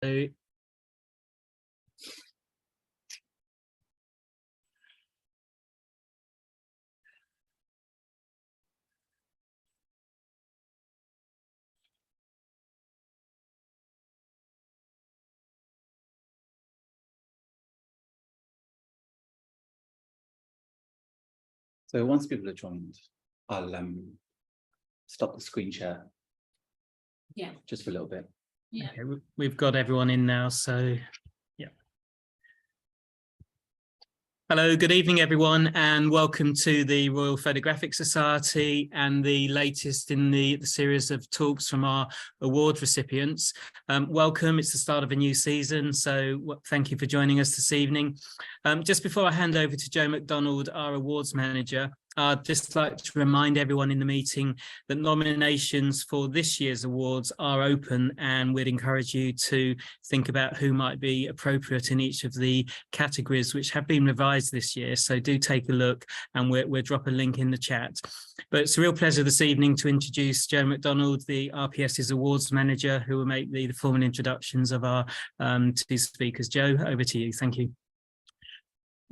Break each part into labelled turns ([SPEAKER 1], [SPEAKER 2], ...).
[SPEAKER 1] So once people are joined, I'll stop the screen share.
[SPEAKER 2] Yeah.
[SPEAKER 1] Just for a little bit.
[SPEAKER 2] Yeah.
[SPEAKER 3] Okay, we've got everyone in now, so yeah. Hello, good evening, everyone, and welcome to the Royal Photographic Society and the latest in the series of talks from our award recipients. Welcome, it's the start of a new season, so thank you for joining us this evening. Just before I hand over to Joe McDonald, our awards manager, I'd just like to remind everyone in the meeting that nominations for this year's awards are open, and we'd encourage you to think about who might be appropriate in each of the categories which have been revised this year. So do take a look, and we'll drop a link in the chat. But it's a real pleasure this evening to introduce Joe McDonald, the RPS's awards manager, who will make the formal introductions of our two speakers. Joe, over to you. Thank you.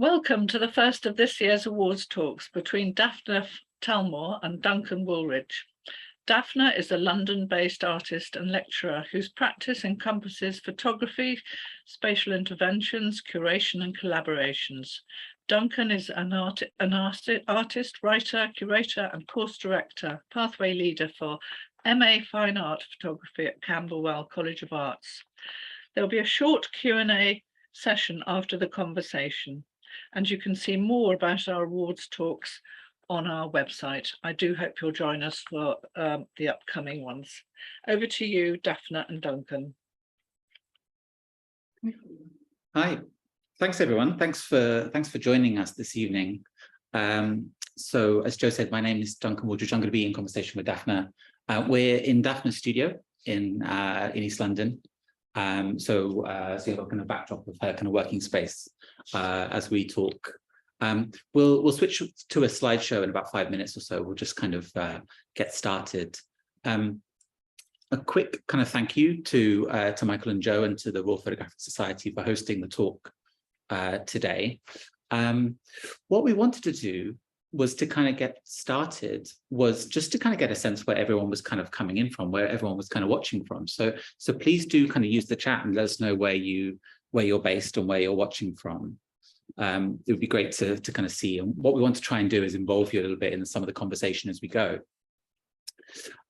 [SPEAKER 4] Welcome to the first of this year's awards talks between Dafna Talmor and Duncan Wooldridge. Dafna is a London-based artist and lecturer whose practice encompasses photography, spatial interventions, curation and collaborations. Duncan is an artist, writer, curator and course director, pathway leader for MA Fine Art Photography at Camberwell College of Arts. There will be a short Q&A session after the conversation, and you can see more about our awards talks on our website. I do hope you'll join us for the upcoming ones. Over to you, Dafna and Duncan.
[SPEAKER 1] Hi, thanks everyone. Thanks for joining us this evening. So as Joe said, my name is Duncan Wooldridge. I'm going to be in conversation with Dafna. We're in Dafna's studio in East London. So you have a kind of backdrop of her kind of working space as we talk. We'll switch to a slideshow in about 5 minutes or so. We'll just kind of get started. A quick kind of thank you to Michael and Joe and to the Royal Photographic Society for hosting the talk today. What we wanted to do was to kind of get started, was just to kind of get a sense where everyone was kind of coming in from, where everyone was kind of watching from. So please do kind of use the chat and let us know where you're based and where you're watching from. It would be great to kind of see. And what we want to try and do is involve you a little bit in some of the conversation as we go.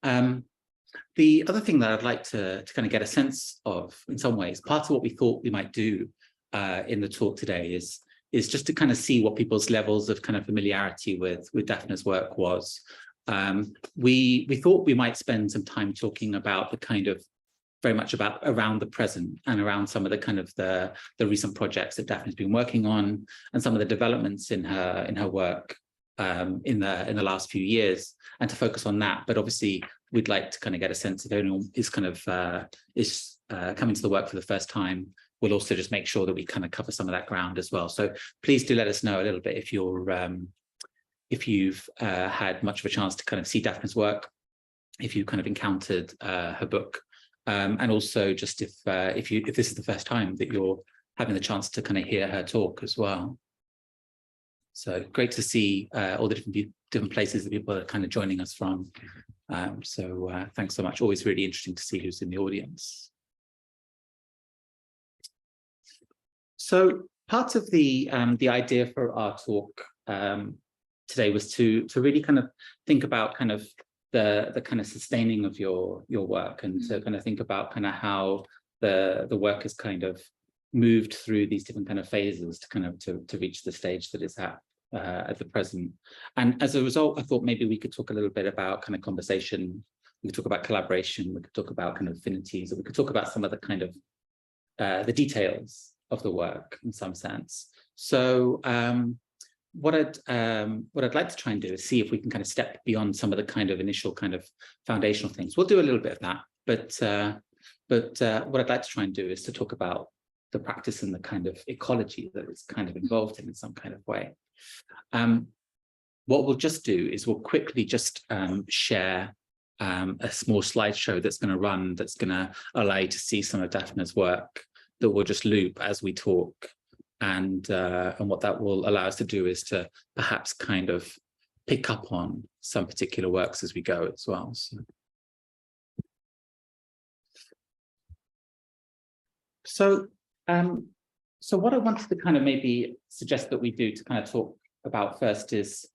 [SPEAKER 1] The other thing that I'd like to kind of get a sense of, in some ways, part of what we thought we might do in the talk today is just to kind of see what people's levels of kind of familiarity with Dafna's work was. We thought we might spend some time talking about the kind of very much about around the present and around some of the kind of the recent projects that Dafna's been working on and some of the developments in her work in the last few years, and to focus on that. But obviously we'd like to kind of get a sense if anyone is kind of coming to the work for the first time. We'll also just make sure that we kind of cover some of that ground as well. So please do let us know a little bit if you've had much of a chance to kind of see Dafna's work, if you kind of encountered her book, and also just if this is the first time that you're having the chance to kind of hear her talk as well. So great to see all the different places that people are kind of joining us from. So thanks so much. Always really interesting to see who's in the audience. So part of the idea for our talk today was to really kind of think about kind of the kind of sustaining of your work, and to kind of think about kind of how the work has kind of moved through these different kind of phases to kind of to reach the stage that it's at the present. And as a result, I thought maybe we could talk a little bit about kind of conversation. We could talk about collaboration. We could talk about kind of affinities, or we could talk about some of the kind of the details of the work in some sense. So what I'd like to try and do is see if we can kind of step beyond some of the kind of initial kind of foundational things. We'll do a little bit of that, but what I'd like to try and do is to talk about the practice and the kind of ecology that it's kind of involved in some kind of way. What we'll just do is we'll quickly just share a small slideshow that's going to run, that's going to allow you to see some of Dafna's work that will just loop as we talk. And what that will allow us to do is to perhaps kind of pick up on some particular works as we go as well. So what I wanted to kind of maybe suggest that we do to kind of talk about first is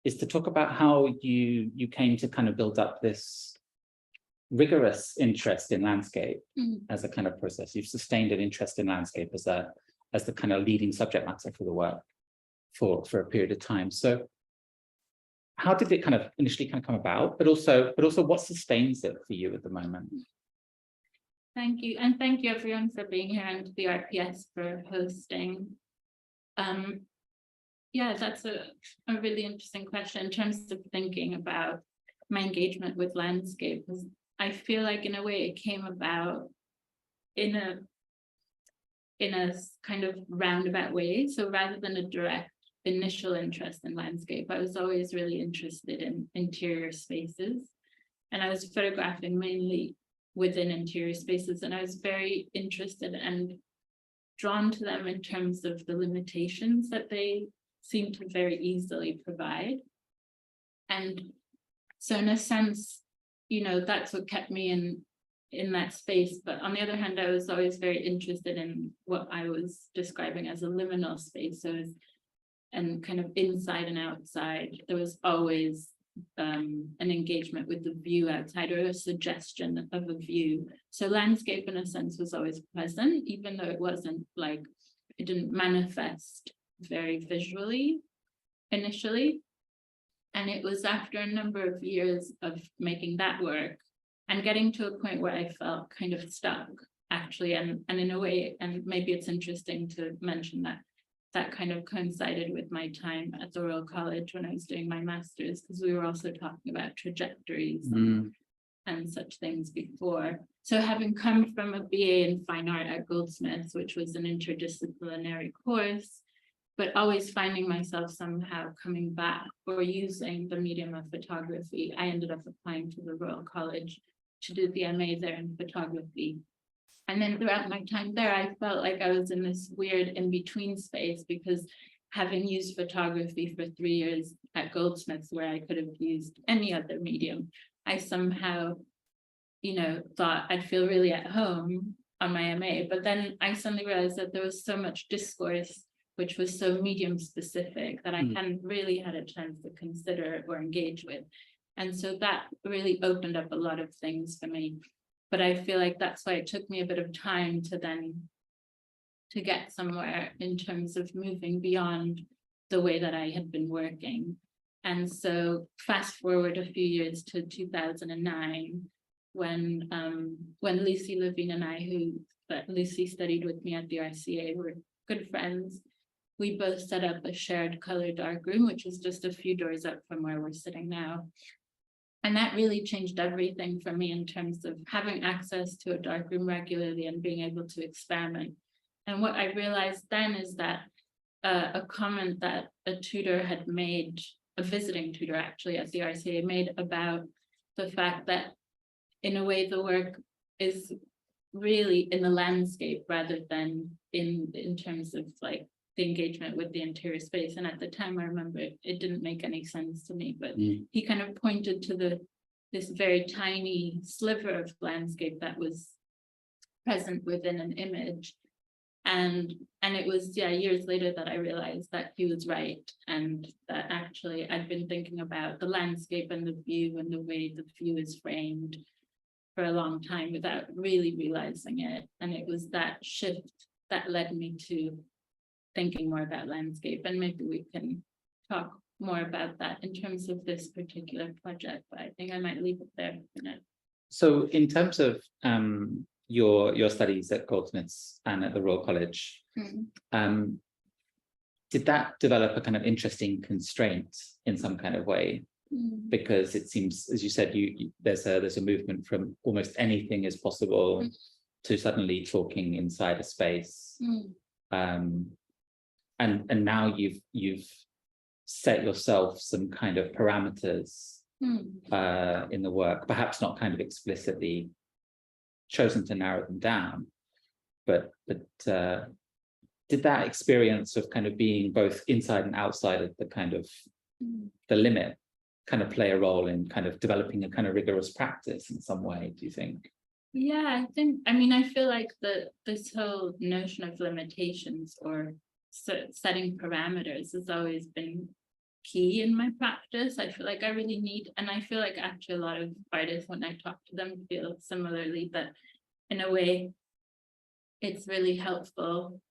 [SPEAKER 1] to talk about how you came to kind of build up this rigorous interest in landscape as a kind of process. You've sustained an interest in landscape as the kind of leading subject matter for the work for a period of time. So how did it kind of initially kind of come about, but also what sustains it for you at the moment?
[SPEAKER 2] Thank you. And thank you everyone for being here, and the RPS for hosting. Yeah, that's a really interesting question in terms of thinking about my engagement with landscape. Because I feel like in a way it came about in a kind of roundabout way. So rather than a direct initial interest in landscape, I was always really interested in interior spaces. And I was photographing mainly within interior spaces, and I was very interested and drawn to them in terms of the limitations that they seem to very easily provide. And so in a sense, you know, that's what kept me in that space. But on the other hand, I was always very interested in what I was describing as a liminal space. So and kind of inside and outside, there was always an engagement with the view outside, or a suggestion of a view. So landscape in a sense was always present, even though it wasn't like, it didn't manifest very visually initially. And it was after a number of years of making that work and getting to a point where I felt kind of stuck, actually, and in a way, and maybe it's interesting to mention that kind of coincided with my time at the Royal College when I was doing my master's, because we were also talking about trajectories and such things before. So having come from a BA in fine art at Goldsmiths, which was an interdisciplinary course, but always finding myself somehow coming back or using the medium of photography, I ended up applying to the Royal College to do the MA there in photography. And then throughout my time there, I felt like I was in this weird in-between space, because having used photography for 3 years at Goldsmiths, where I could have used any other medium, I somehow, you know, thought I'd feel really at home on my MA. But then I suddenly realized that there was so much discourse, which was so medium specific, that I hadn't really had a chance to consider or engage with. And so that really opened up a lot of things for me. But I feel like that's why it took me a bit of time to get somewhere in terms of moving beyond the way that I had been working. And so fast forward a few years to 2009, when Lucy Levine and I, Lucy studied with me at the RCA, were good friends. We both set up a shared color darkroom, which is just a few doors up from where we're sitting now. And that really changed everything for me in terms of having access to a darkroom regularly and being able to experiment. And what I realized then is that a comment that a tutor had made, a visiting tutor actually at the RCA, made about the fact that in a way the work is really in the landscape rather than in terms of like the engagement with the interior space. And at the time, I remember it didn't make any sense to me, but he kind of pointed to this very tiny sliver of landscape that was present within an image. And it was, years later that I realized that he was right, and that actually I'd been thinking about the landscape and the view and the way the view is framed for a long time without really realizing it. And it was that shift that led me to thinking more about landscape, and maybe we can talk more about that in terms of this particular project, but I think I might leave it there for now.
[SPEAKER 1] So in terms of your studies at Goldsmiths and at the Royal College, did that develop a kind of interesting constraint in some kind of way? Because it seems, as you said, there's a movement from almost anything is possible to suddenly talking inside a space. And now you've set yourself some kind of parameters in the work, perhaps not kind of explicitly chosen to narrow them down, but did that experience of kind of being both inside and outside of the kind of the limit kind of play a role in kind of developing a kind of rigorous practice in some way, do you think?
[SPEAKER 2] Yeah, I mean, I feel like this whole notion of limitations or setting parameters has always been key in my practice. I feel like I really need, and I feel like actually a lot of artists, when I talk to them, feel similarly, that in a way it's really helpful.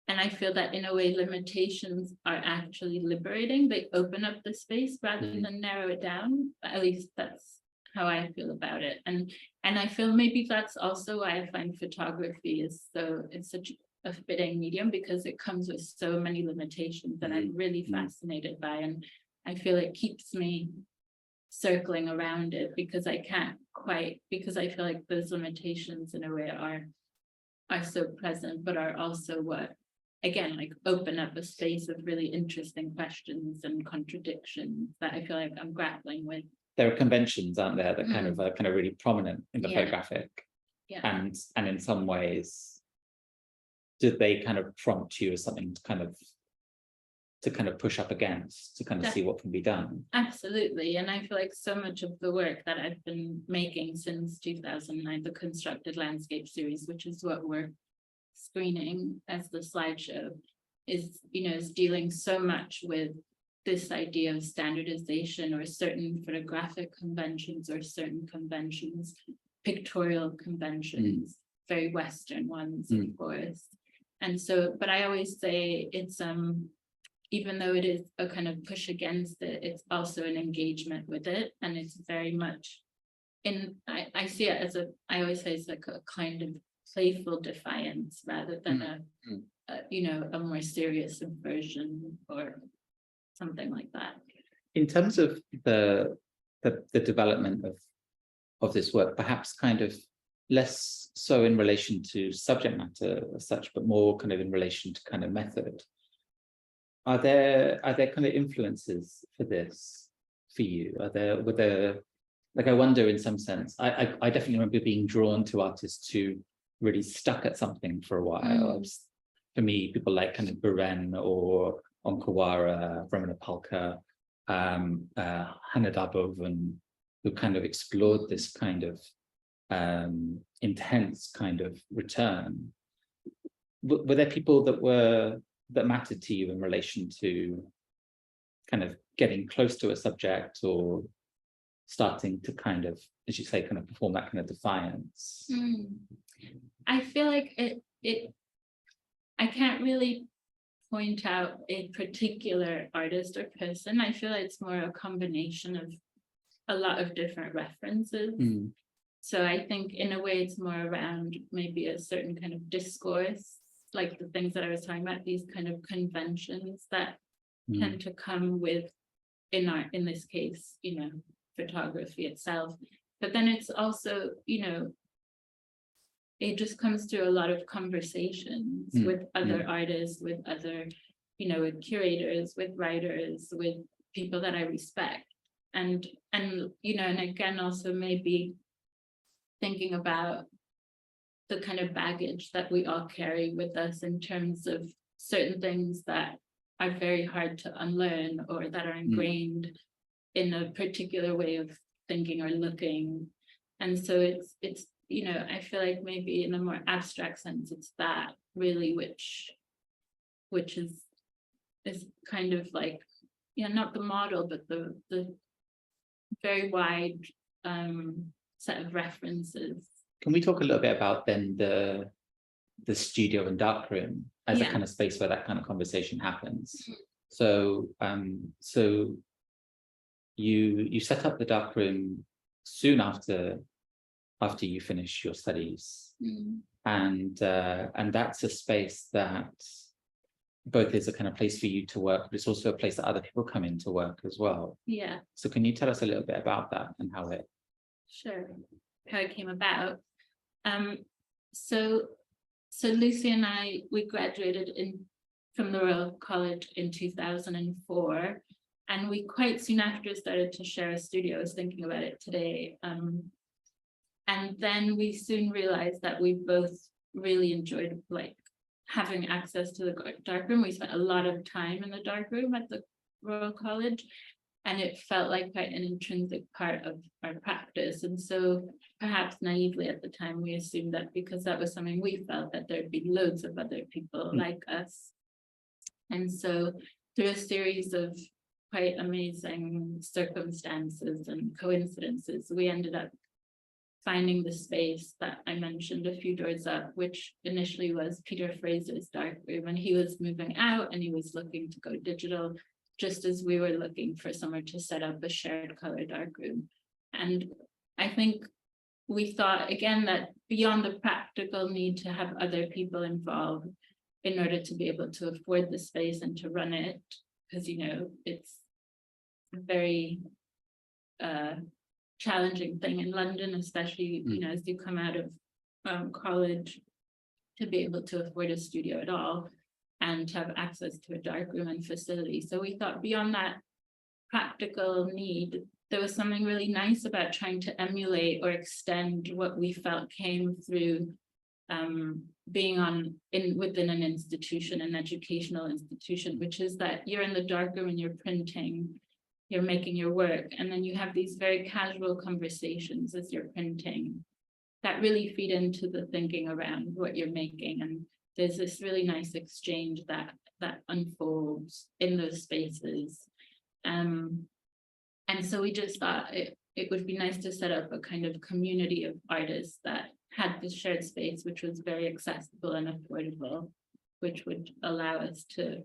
[SPEAKER 2] And I feel that in a way limitations are actually liberating. They open up the space rather than narrow it down. At least that's how I feel about it. And I feel maybe that's also why I find photography is it's such a fitting medium, because it comes with so many limitations that I'm really fascinated by. And I feel it keeps me circling around it, because I can't quite, because I feel like those limitations in a way are so present, but are also what, again, like open up a space of really interesting questions and contradictions that I feel like I'm grappling with.
[SPEAKER 1] There are conventions, aren't there, that kind of are kind of really prominent in the photographic, and in some ways, did they kind of prompt you as something to kind of push up against, to kind of see what can be done? Absolutely.
[SPEAKER 2] And I feel like so much of the work that I've been making since 2009, the Constructed Landscape series, which is what we're screening as the slideshow, is dealing so much with this idea of standardization, or certain photographic conventions, or certain conventions, pictorial conventions, very Western ones, of course. And so, but I always say it's even though it is a kind of push against it, it's also an engagement with it, and it's very much I see it as I always say it's like a kind of playful defiance rather than a more serious subversion or something like that.
[SPEAKER 1] In terms of the development of this work, perhaps kind of less so in relation to subject matter as such, but more kind of in relation to kind of method. Are there kind of influences for this for you? Were there like, I wonder in some sense, I definitely remember being drawn to artists who really stuck at something for a while. For me, people like kind of Buren or Onkawara, Brahmanapalka, Hannah Darboven, who kind of explored this kind of intense kind of return. Were there people that mattered to you in relation to kind of getting close to a subject, or starting to kind of, as you say, kind of perform that kind of defiance?
[SPEAKER 2] I feel like I can't really point out a particular artist or person. I feel like it's more a combination of a lot of different references. So I think in a way it's more around maybe a certain kind of discourse, like the things that I was talking about, these kind of conventions that tend to come with, in this case, photography itself. But then it's also, it just comes through a lot of conversations with other artists, with other, with curators, with writers, with people that I respect. And again, also maybe thinking about the kind of baggage that we all carry with us in terms of certain things that are very hard to unlearn, or that are ingrained in a particular way of thinking or looking. And so it's I feel like maybe in a more abstract sense, it's that really which is kind of like, not the model, but the very wide set of references.
[SPEAKER 1] Can we talk a little bit about then the studio and darkroom as a kind of space where that kind of conversation happens? So you set up the darkroom soon after you finish your studies, and that's a space that both is a kind of place for you to work, but it's also a place that other people come in to work as well. So can you tell us a little bit about that and how it
[SPEAKER 2] came about? So Lucy and I, we graduated from the Royal College in 2004, And we quite soon after started to share a studio. I was thinking about it today. And then we soon realized that we both really enjoyed like having access to the darkroom. We spent a lot of time in the darkroom at the Royal College, and it felt like quite an intrinsic part of our practice. And so perhaps naively at the time, we assumed that because that was something we felt, that there'd be loads of other people like us. And so through a series of quite amazing circumstances and coincidences, we ended up finding the space that I mentioned a few doors up, which initially was Peter Fraser's darkroom, and he was moving out and he was looking to go digital, just as we were looking for somewhere to set up a shared color darkroom. And I think we thought again that beyond the practical need to have other people involved in order to be able to afford the space and to run it, because it's a very challenging thing in London, especially as you come out of college, to be able to afford a studio at all and to have access to a darkroom and facility. So we thought beyond that practical need, there was something really nice about trying to emulate or extend what we felt came through being within an institution, an educational institution, which is that you're in the darkroom and you're printing, you're making your work, and then you have these very casual conversations as you're printing that really feed into the thinking around what you're making. And there's this really nice exchange that unfolds in those spaces. And so we just thought it would be nice to set up a kind of community of artists that had this shared space, which was very accessible and affordable, which would allow us to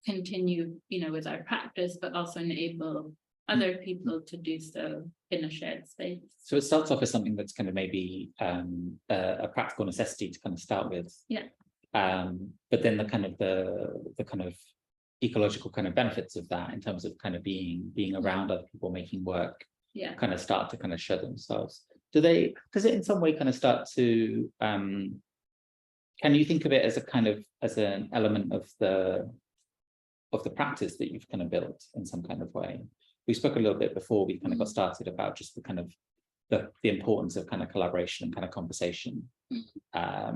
[SPEAKER 2] continue, with our practice, but also enable other people to do so in a shared space.
[SPEAKER 1] So it starts off as something that's kind of maybe a practical necessity to kind of start with.
[SPEAKER 2] Yeah.
[SPEAKER 1] But then the kind of ecological kind of benefits of that in terms of kind of being around other people making work, kind of start to kind of show themselves. Does it in some way kind of start to can you think of it as an element of the practice that you've kind of built in some kind of way? We spoke a little bit before we kind of got started about just the kind of the importance of kind of collaboration and kind of conversation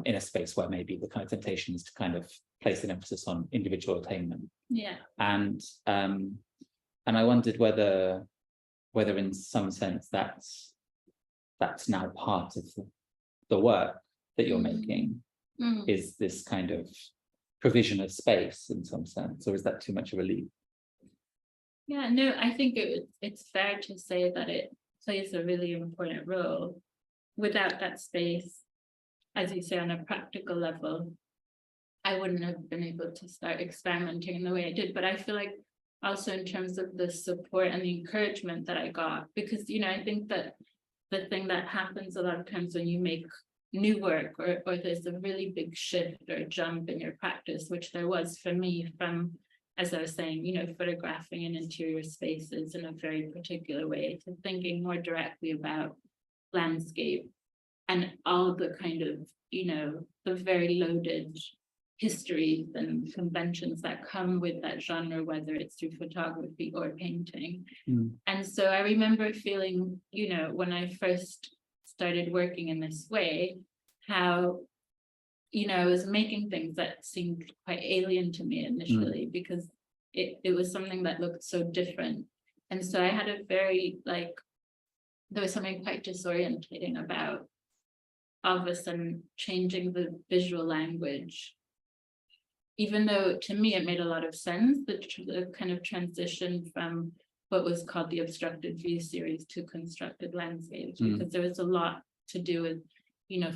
[SPEAKER 1] in a space where maybe the kind of temptation is to kind of place an emphasis on individual attainment.
[SPEAKER 2] Yeah.
[SPEAKER 1] And I wondered whether in some sense that's now part of the work that you're making, is this kind of provision of space in some sense, or is that too much of a leap?
[SPEAKER 2] Yeah, no, I think it's fair to say that it plays a really important role. Without that space, as you say, on a practical level, I wouldn't have been able to start experimenting in the way I did. But I feel like also in terms of the support and the encouragement that I got, because, I think that the thing that happens a lot of times when you make new work or there's a really big shift or jump in your practice, which there was for me from, as I was saying, photographing in interior spaces in a very particular way to thinking more directly about landscape and all the kind of, the very loaded histories and conventions that come with that genre, whether it's through photography or painting. And so I remember feeling, when I first started working in this way, how, I was making things that seemed quite alien to me initially, because it was something that looked so different. And so I had a very, there was something quite disorientating about all of a sudden changing the visual language, even though to me it made a lot of sense, the kind of transition from what was called the obstructed view series to constructed landscapes, because there was a lot to do with,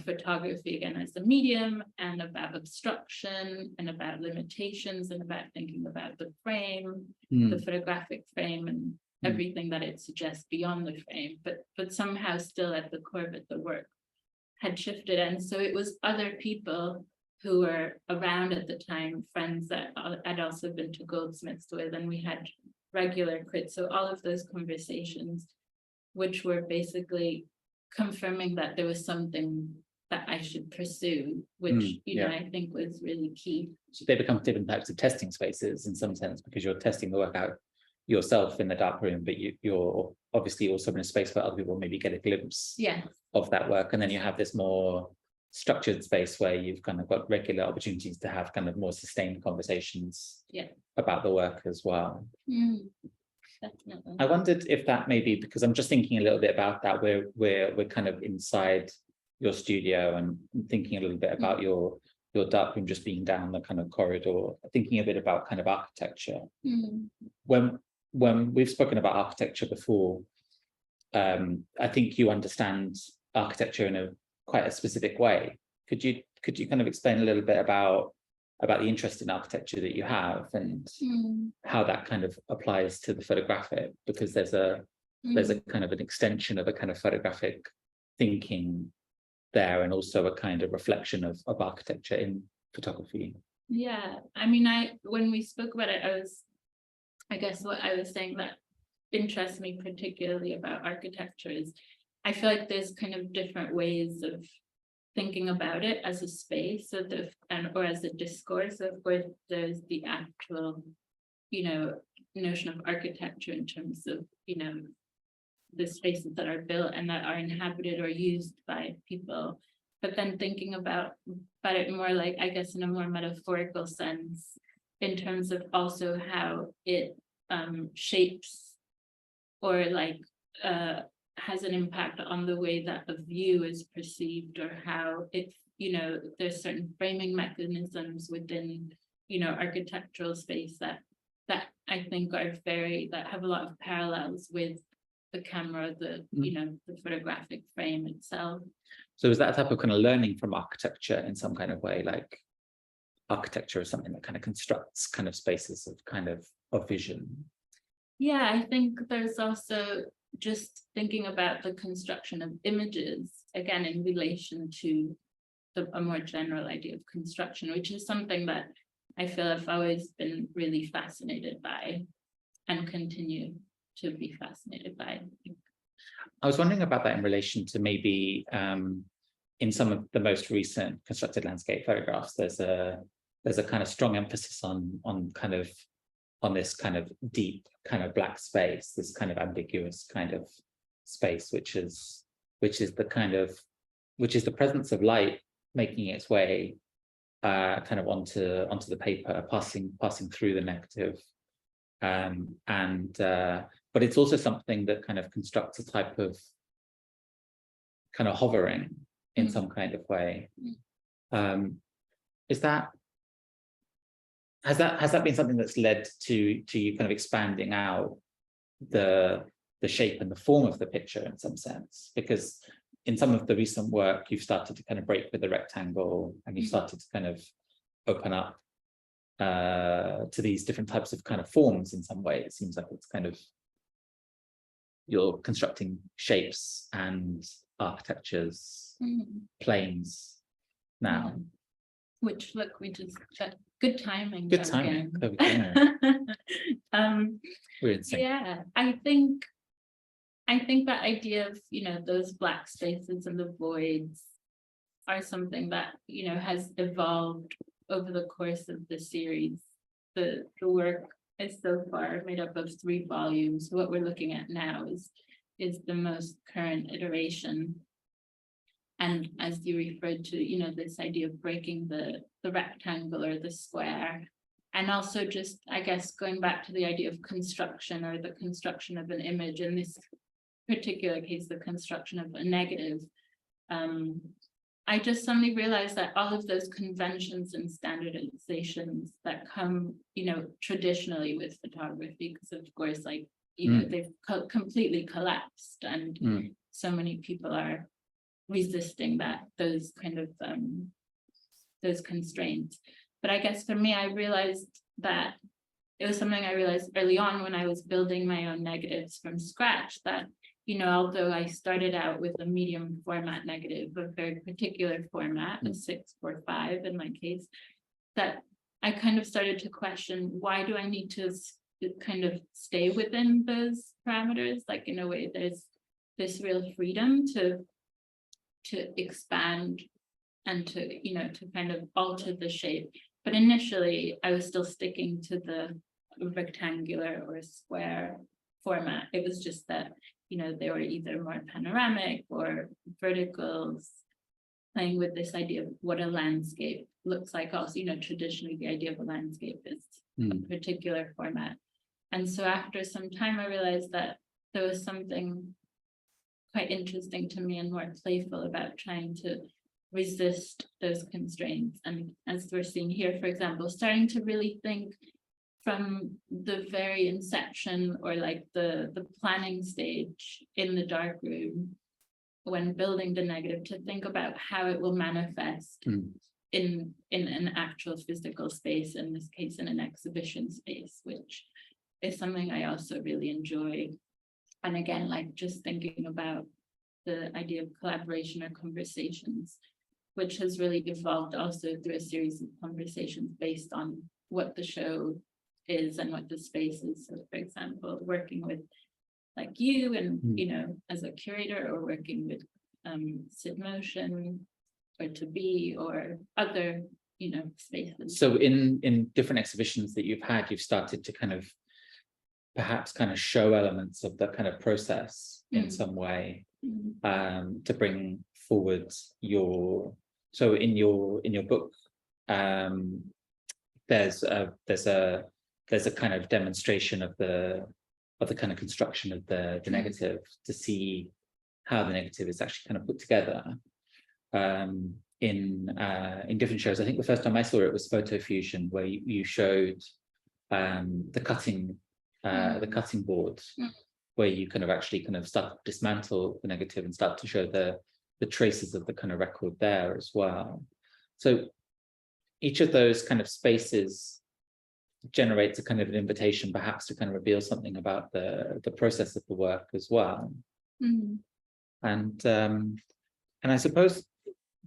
[SPEAKER 2] photography again as a medium, and about obstruction and about limitations and about thinking about the frame, the photographic frame, and everything that it suggests beyond the frame, but somehow still at the core of it, the work had shifted. And so it was other people who were around at the time, friends that I'd also been to Goldsmiths with, and we had regular crits. So all of those conversations, which were basically confirming that there was something that I should pursue, which, I think was really key.
[SPEAKER 1] So they become different types of testing spaces in some sense, because you're testing the work out yourself in the darkroom, but you're obviously also in a space where other people maybe get a glimpse of that work. And then you have this more structured space where you've kind of got regular opportunities to have kind of more sustained conversations about the work as well.
[SPEAKER 2] Definitely.
[SPEAKER 1] I wondered if that maybe, because I'm just thinking a little bit about that, we're kind of inside your studio and thinking a little bit about your darkroom just being down the kind of corridor, thinking a bit about kind of architecture. When we've spoken about architecture before, I think you understand architecture in quite a specific way. Could you kind of explain a little bit about the interest in architecture that you have and how that kind of applies to the photographic? Because there's a kind of an extension of a kind of photographic thinking there, and also a kind of reflection of architecture in photography.
[SPEAKER 2] Yeah, I mean, when we spoke about it, I guess what I was saying that interests me particularly about architecture is I feel like there's kind of different ways of thinking about it as a space, or as a discourse. So of course, there's the actual, notion of architecture in terms of, the spaces that are built and that are inhabited or used by people. But then thinking about it more like, I guess, in a more metaphorical sense, in terms of also how it shapes or has an impact on the way that a view is perceived, or how it, there's certain framing mechanisms within, architectural space that I think are that have a lot of parallels with the camera, the photographic frame itself.
[SPEAKER 1] So is that a type of kind of learning from architecture in some kind of way, like architecture is something that kind of constructs kind of spaces of vision?
[SPEAKER 2] Yeah, I think there's also just thinking about the construction of images, again, in relation to a more general idea of construction, which is something that I feel I've always been really fascinated by and continue to be fascinated by.
[SPEAKER 1] I was wondering about that in relation to maybe in some of the most recent constructed landscape photographs, there's a kind of strong emphasis on this kind of deep kind of black space, this kind of ambiguous kind of space, which is the presence of light making its way kind of onto the paper, passing through the negative, but it's also something that kind of constructs a type of kind of hovering in some kind of way. Has that been something that's led to you kind of expanding out the shape and the form of the picture in some sense? Because in some of the recent work, you've started to kind of break with the rectangle, and you've started to kind of open up to these different types of kind of forms in some way. It seems like it's kind of, you're constructing shapes and architectures, planes now.
[SPEAKER 2] Which, look, we just good timing.
[SPEAKER 1] Good timing. We're insane.
[SPEAKER 2] Yeah, I think that idea of, those black spaces and the voids are something that, has evolved over the course of the series. The work is so far made up of 3 volumes. What we're looking at now is the most current iteration. And as you referred to, this idea of breaking the rectangle or the square, and also just, I guess, going back to the idea of construction, or the construction of an image, in this particular case, the construction of a negative. I just suddenly realized that all of those conventions and standardizations that come, traditionally with photography, because of course, they've completely collapsed, and so many people are resisting those kind of those constraints. But I guess for me, I realized that it was something I realized early on when I was building my own negatives from scratch, that although I started out with a medium format negative, a very particular format, a 645 in my case, that I kind of started to question, why do I need to kind of stay within those parameters? Like, in a way, there's this real freedom to expand and to kind of alter the shape. But initially I was still sticking to the a rectangular or a square format. It was just that, you know, they were either more panoramic or verticals, playing with this idea of what a landscape looks like. Also, you know, traditionally the idea of a landscape is a particular format. And so after some time, I realized that there was something quite interesting to me and more playful about trying to resist those constraints. And as we're seeing here, for example, starting to really think from the very inception, or like the planning stage in the darkroom, when building the negative, to think about how it will manifest in an actual physical space, in this case in an exhibition space, which is something I also really enjoy. And again, like just thinking about the idea of collaboration or conversations, which has really evolved also through a series of conversations based on what the show is and what the space is. So for example, working with like you and, you know, as a curator, or working with Sid Motion or To Be or other, you know, spaces.
[SPEAKER 1] So in different exhibitions that you've had, you've started to kind of perhaps kind of show elements of the kind of process in some way, to bring forward your, so in your book, there's a kind of demonstration of the kind of construction of the negative, to see how the negative is actually kind of put together in different shows. I think the first time I saw it was Photo Fusion, where you showed the cutting board, where you kind of actually kind of start to dismantle the negative and start to show the traces of the kind of record there as well. So each of those kind of spaces generates a kind of an invitation perhaps to kind of reveal something about the process of the work as well. And I suppose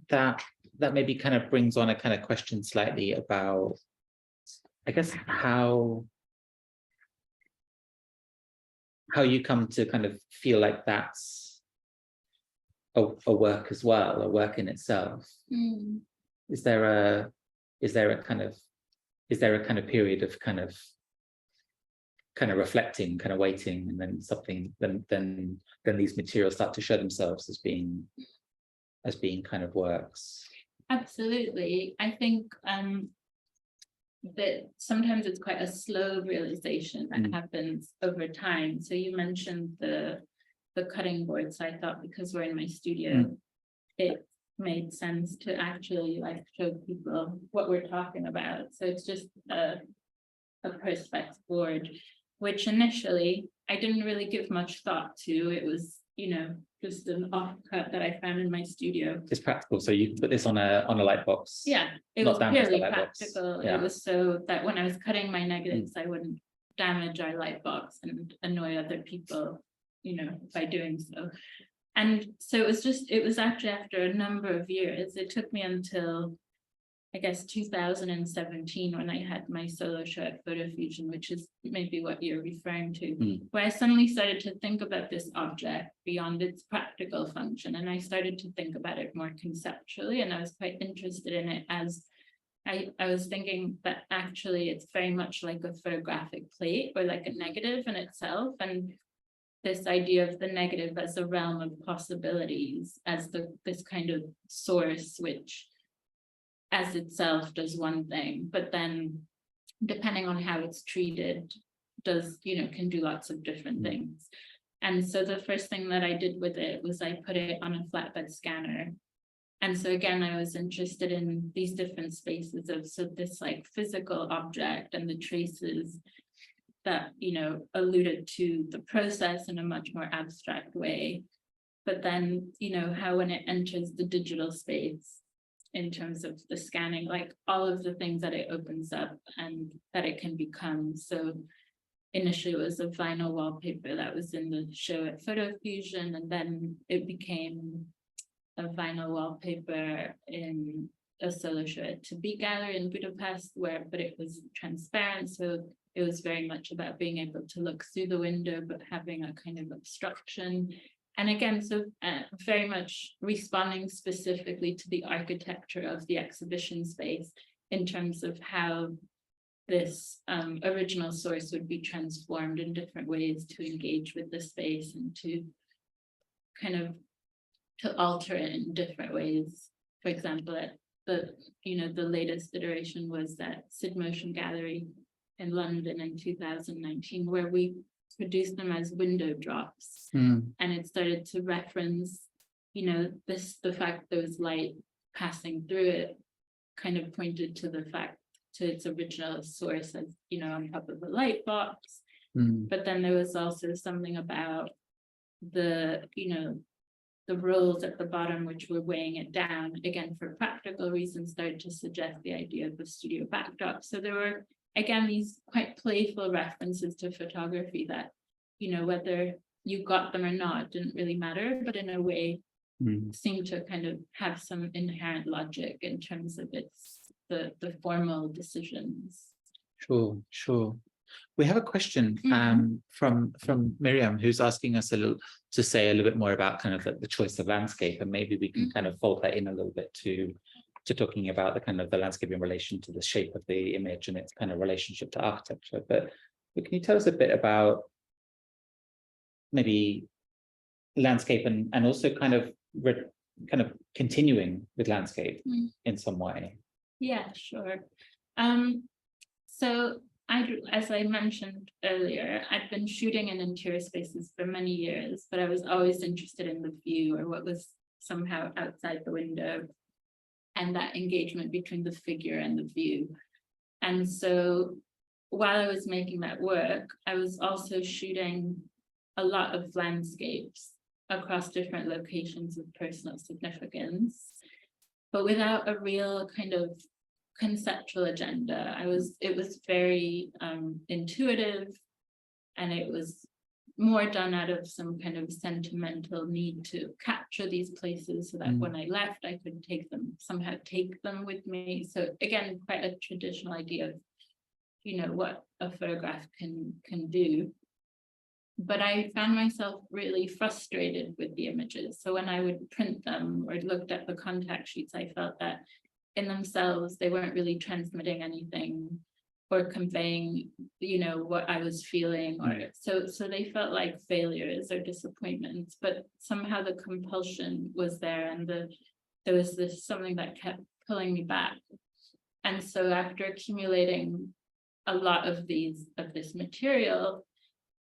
[SPEAKER 1] that maybe kind of brings on a kind of question slightly about, I guess, how you come to kind of feel like that's a work as well, a work in itself. Is there a kind of period of kind of reflecting, kind of waiting, and then something, then these materials start to show themselves as being kind of works?
[SPEAKER 2] Absolutely. I think that sometimes it's quite a slow realization that happens over time. So you mentioned the cutting board, so I thought, because we're in my studio, it made sense to actually like show people what we're talking about. So it's just a perspex board, which initially I didn't really give much thought to. It was, you know, just an offcut that I found in my studio.
[SPEAKER 1] It's practical, so you put this on a light box.
[SPEAKER 2] Yeah, it was purely practical. Yeah. It was so that when I was cutting my negatives, I wouldn't damage our light box and annoy other people, you know, by doing so. And so it was actually after a number of years. It took me until, I guess, 2017, when I had my solo show at Photo Fusion, which is maybe what you're referring to, where I suddenly started to think about this object beyond its practical function. And I started to think about it more conceptually, and I was quite interested in it as I was thinking that actually it's very much like a photographic plate, or like a negative in itself. And this idea of the negative as a realm of possibilities, as this kind of source, which as itself does one thing, but then depending on how it's treated, does, you know, can do lots of different things. And so the first thing that I did with it was I put it on a flatbed scanner. And so again, I was interested in these different spaces of, so this like physical object and the traces that, you know, alluded to the process in a much more abstract way. But then, you know, how when it enters the digital space, in terms of the scanning, like all of the things that it opens up and that it can become. So initially it was a vinyl wallpaper that was in the show at Photo Fusion, and then it became a vinyl wallpaper in a solo show at To Be Gallery in Budapest, but it was transparent. So it was very much about being able to look through the window, but having a kind of obstruction. And again, so very much responding specifically to the architecture of the exhibition space in terms of how this original source would be transformed in different ways to engage with the space and to kind of to alter it in different ways. For example, at the latest iteration was that Sid Motion Gallery in London in 2019, where we produced them as window drops, and it started to reference, the fact there was light passing through it, kind of pointed to the fact to its original source as on top of a light box. But then there was also something about the rolls at the bottom, which were weighing it down, again for practical reasons, started to suggest the idea of the studio backdrop. So there were, again, these quite playful references to photography that, whether you got them or not didn't really matter, but in a way seemed to kind of have some inherent logic in terms of the formal decisions.
[SPEAKER 1] Sure. We have a question from Miriam, who's asking us to say a little bit more about kind of the choice of landscape, and maybe we can kind of fold that in a little bit to talking about the kind of the landscape in relation to the shape of the image and its kind of relationship to architecture. But can you tell us a bit about maybe landscape and also kind of continuing with landscape in some way?
[SPEAKER 2] Yeah, sure. So as I mentioned earlier, I'd been shooting in interior spaces for many years, but I was always interested in the view, or what was somehow outside the window, and that engagement between the figure and the view. And so while I was making that work, I was also shooting a lot of landscapes across different locations of personal significance, but without a real kind of conceptual agenda. It was very intuitive, and it was more done out of some kind of sentimental need to capture these places so that when I left, I could somehow take them with me. So again, quite a traditional idea of, what a photograph can do. But I found myself really frustrated with the images. So when I would print them or looked at the contact sheets, I felt that in themselves, they weren't really transmitting anything or conveying, what I was feeling, or so they felt like failures or disappointments. But somehow the compulsion was there, and there was something that kept pulling me back. And so after accumulating a lot of this material,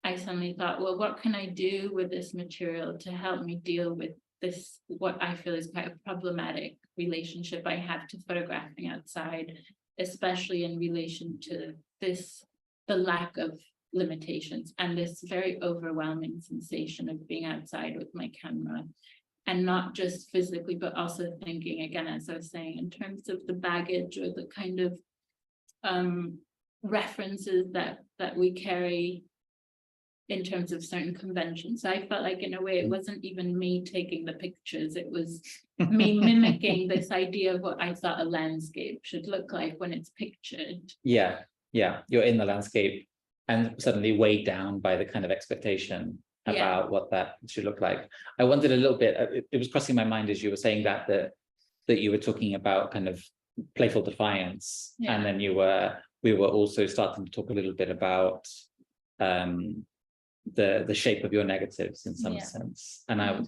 [SPEAKER 2] I suddenly thought, well, what can I do with this material to help me deal with this, what I feel is quite a problematic relationship I have to photographing outside, especially in relation to the lack of limitations and this very overwhelming sensation of being outside with my camera, and not just physically, but also thinking, again, as I was saying, in terms of the baggage or the kind of references that we carry in terms of certain conventions. So I felt like in a way it wasn't even me taking the pictures, it was me mimicking this idea of what I thought a landscape should look like when it's pictured.
[SPEAKER 1] Yeah, you're in the landscape and suddenly weighed down by the kind of expectation about what that should look like. I wondered a little bit, it was crossing my mind as you were saying that you were talking about kind of playful defiance, and then we were also starting to talk a little bit about the shape of your negatives in some sense. And I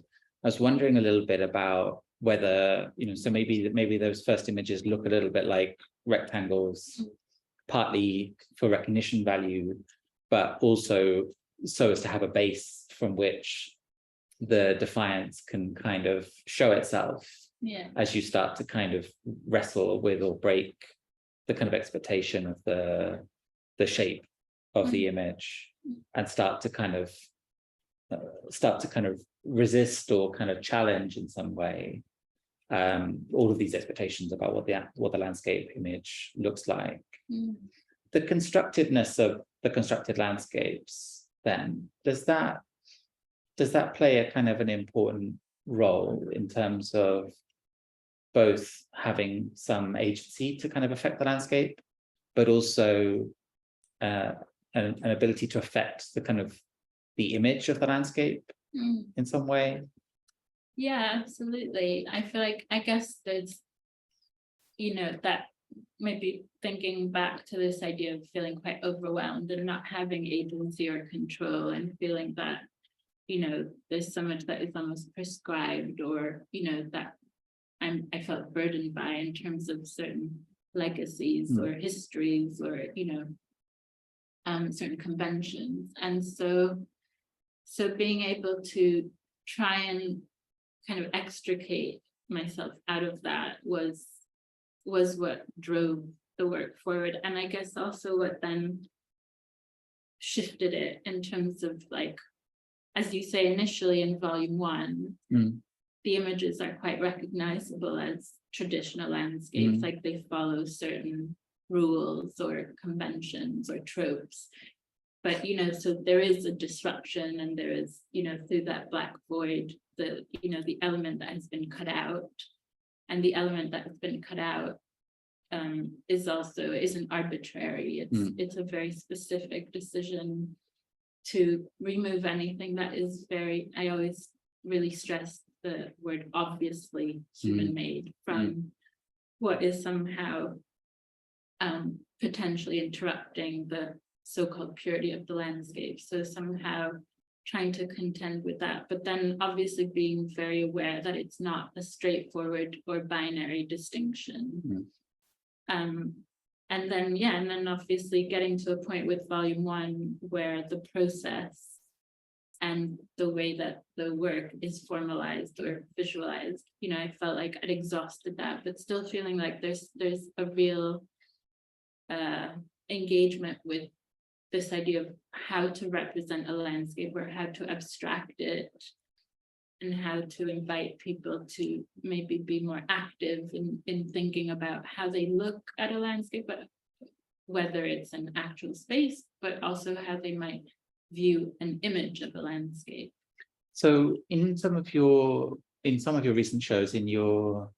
[SPEAKER 1] was wondering a little bit about whether, so maybe those first images look a little bit like rectangles, partly for recognition value, but also so as to have a base from which the defiance can kind of show itself as you start to kind of wrestle with or break the kind of expectation of the shape of the image, and start to kind of resist or kind of challenge in some way all of these expectations about what the landscape image looks like. The constructedness of the constructed landscapes, then, does that play a kind of an important role in terms of both having some agency to kind of affect the landscape, but also an ability to affect the kind of the image of the landscape in some way? Yeah,
[SPEAKER 2] absolutely. I feel like, I guess there's, that maybe thinking back to this idea of feeling quite overwhelmed and not having agency or control, and feeling that, there's so much that is almost prescribed, or, that I felt burdened by in terms of certain legacies or histories, or, certain conventions. And so being able to try and kind of extricate myself out of that was what drove the work forward. And I guess also what then shifted it in terms of, like, as you say, initially in volume 1, the images are quite recognizable as traditional landscapes, like they follow certain rules or conventions or tropes. But, so there is a disruption, and there is, through that black void, the element that has been cut out. And the element that has been cut out isn't arbitrary. It's a very specific decision to remove anything that is I always really stress the word obviously human-made from what is somehow potentially interrupting the so-called purity of the landscape. So somehow trying to contend with that, but then obviously being very aware that it's not a straightforward or binary distinction. And then obviously getting to a point with volume 1 where the process and the way that the work is formalized or visualized, I felt like I'd exhausted that, but still feeling like there's a real engagement with this idea of how to represent a landscape, or how to abstract it, and how to invite people to maybe be more active in thinking about how they look at a landscape, but whether it's an actual space, but also how they might view an image of a landscape.
[SPEAKER 1] So in some of your recent shows, in your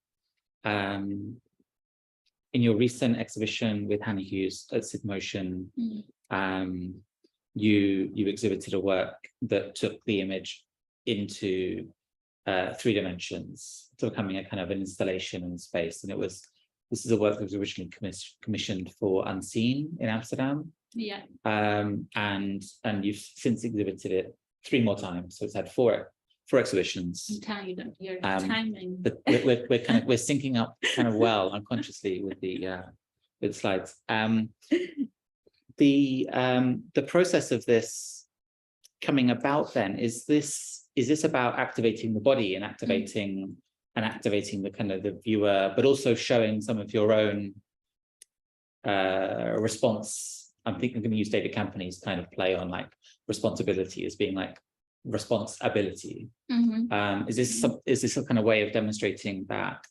[SPEAKER 1] recent exhibition with Hannah Hughes at Sid Motion, you exhibited a work that took the image into 3 dimensions, to becoming a kind of an installation in space. And this is a work that was originally commissioned for Unseen in Amsterdam.
[SPEAKER 2] Yeah.
[SPEAKER 1] And you've since exhibited it 3 more times, so it's had 4 exhibitions.
[SPEAKER 2] I'm telling you that your timing.
[SPEAKER 1] But we're syncing up kind of well unconsciously with the slides. The process of this coming about then, is this about activating the body and activating the kind of the viewer, but also showing some of your own response? I'm going to use David Campany's kind of play on like responsibility as being like responsibility. Is this a kind of way of demonstrating that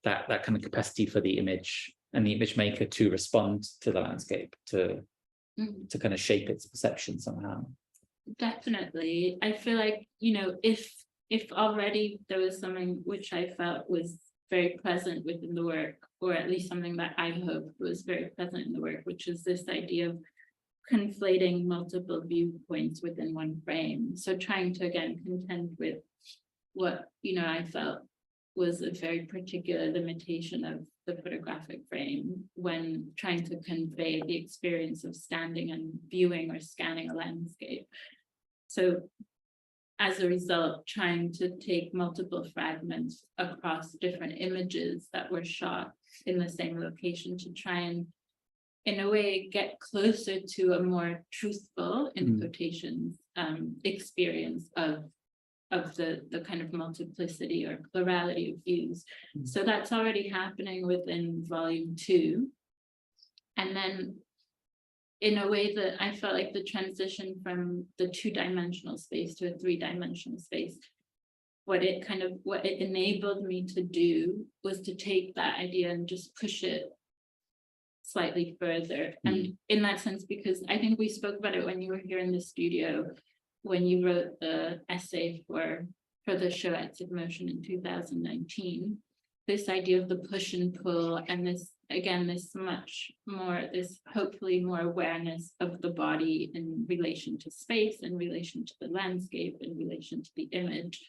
[SPEAKER 1] kind of capacity for the image and the image maker to respond to the landscape, to kind of shape its perception somehow?
[SPEAKER 2] Definitely. I feel like, if already there was something which I felt was very present within the work, or at least something that I hoped was very present in the work, which is this idea of conflating multiple viewpoints within one frame. So trying to, again, contend with what, I felt was a very particular limitation of the photographic frame when trying to convey the experience of standing and viewing or scanning a landscape. So as a result, trying to take multiple fragments across different images that were shot in the same location to try and, in a way, get closer to a more truthful, in quotations, experience of the kind of multiplicity or plurality of views. So that's already happening within volume 2. And then in a way that I felt like the transition from the 2-dimensional space to a 3-dimensional space, what it enabled me to do was to take that idea and just push it slightly further. And in that sense, because I think we spoke about it when you were here in the studio, when you wrote the essay for the show at Sid Motion in 2019, this idea of the push and pull, and this, again, this much more, this hopefully more awareness of the body in relation to space, in relation to the landscape, in relation to the image.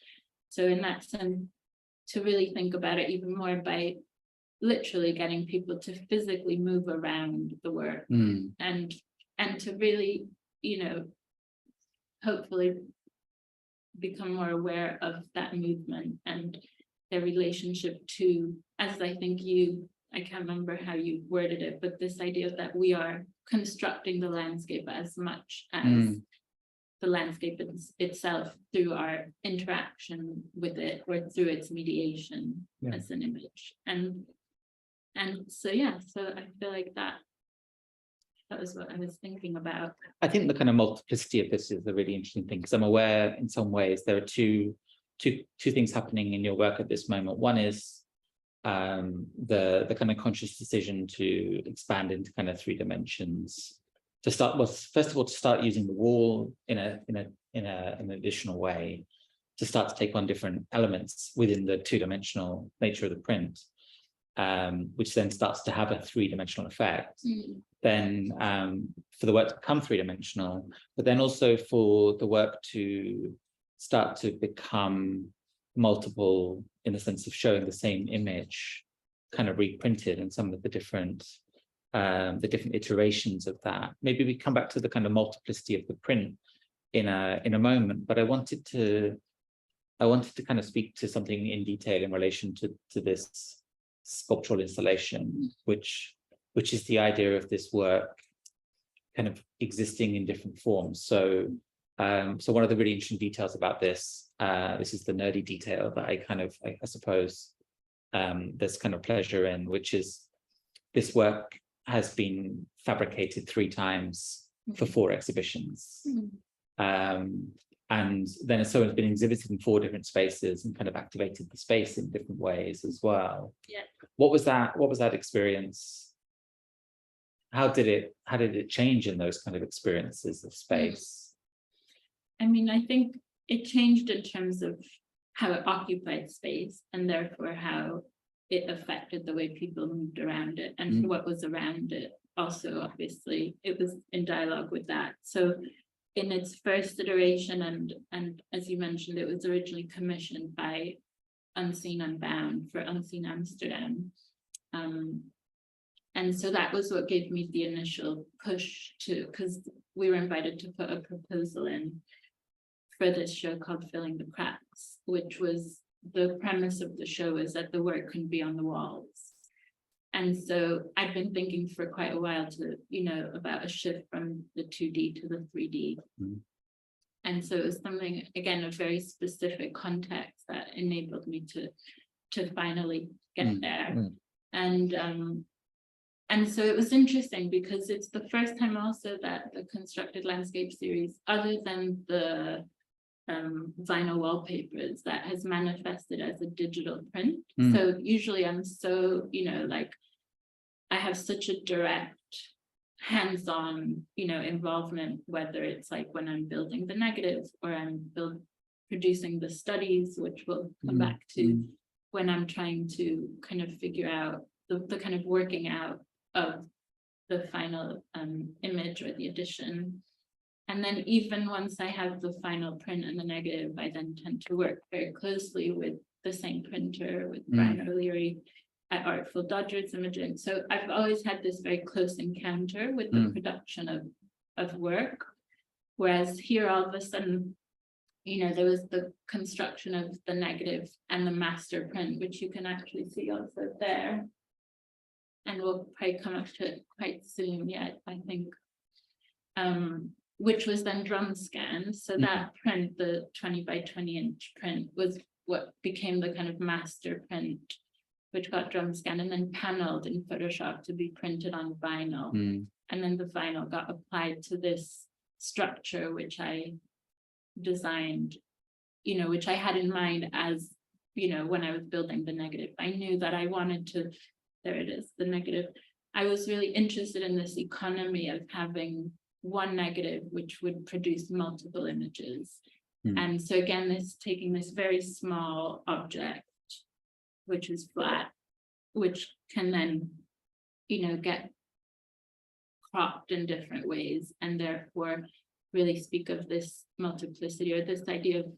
[SPEAKER 2] So in that sense, to really think about it even more by literally getting people to physically move around the work and to really, you know, hopefully become more aware of that movement and their relationship to, as I think I can't remember how you worded it, but this idea that we are constructing the landscape as much as the landscape itself through our interaction with it or through its mediation as an image. And so, yeah, so I feel like that was what I was thinking about.
[SPEAKER 1] I think the kind of multiplicity of this is a really interesting thing, because I'm aware in some ways there are two things happening in your work at this moment. One is the kind of conscious decision to expand into kind of 3 dimensions, to start, well, first of all, to start using the wall in an additional way, to start to take on different elements within the 2-dimensional nature of the print, which then starts to have a 3-dimensional effect. Then for the work to become 3-dimensional, but then also for the work to start to become multiple in the sense of showing the same image kind of reprinted and some of the different iterations of that. Maybe we come back to the kind of multiplicity of the print in a moment, but I wanted to kind of speak to something in detail in relation to this sculptural installation, which is the idea of this work kind of existing in different forms. So one of the really interesting details about this is the nerdy detail that I suppose there's kind of pleasure in, which is this work has been fabricated 3 times for 4 exhibitions. And then so it's been exhibited in 4 different spaces and kind of activated the space in different ways as well.
[SPEAKER 2] Yeah.
[SPEAKER 1] What was that experience? How did it change in those kind of experiences of space?
[SPEAKER 2] I mean, I think it changed in terms of how it occupied space and therefore how it affected the way people moved around it and what was around it. Also, obviously, it was in dialogue with that. So in its first iteration, and as you mentioned, it was originally commissioned by Unseen Unbound for Unseen Amsterdam. And so that was what gave me the initial push to, because we were invited to put a proposal in for this show called Filling the Cracks, which was the premise of the show is that the work can be on the walls. And so I'd been thinking for quite a while about a shift from the 2D to the 3D. And so it was something, again, a very specific context that enabled me to finally get there. And so it was interesting because it's the first time also that the constructed landscape series, other than the vinyl wallpapers, that has manifested as a digital print. So usually I'm so, I have such a direct hands-on, involvement, whether it's like when I'm building the negative or I'm producing the studies, which we'll come back to, when I'm trying to kind of figure out the kind of working out of the final image or the edition. And then even once I have the final print and the negative, I then tend to work very closely with the same printer, with Brian O'Leary at Artful Dodgers Imaging. So I've always had this very close encounter with the production of work. Whereas here, all of a sudden, there was the construction of the negative and the master print, which you can actually see also there. And we'll probably come up to it quite soon yet, I think. Which was then drum scanned. So that print, the 20 by 20 inch print, was what became the kind of master print, which got drum scanned and then paneled in Photoshop to be printed on vinyl. And then the vinyl got applied to this structure, which I designed, which I had in mind as, when I was building the negative. I knew that I wanted to, there it is, the negative. I was really interested in this economy of having one negative which would produce multiple images. And so again, taking this very small object, which is flat, which can then, get cropped in different ways and therefore really speak of this multiplicity or this idea of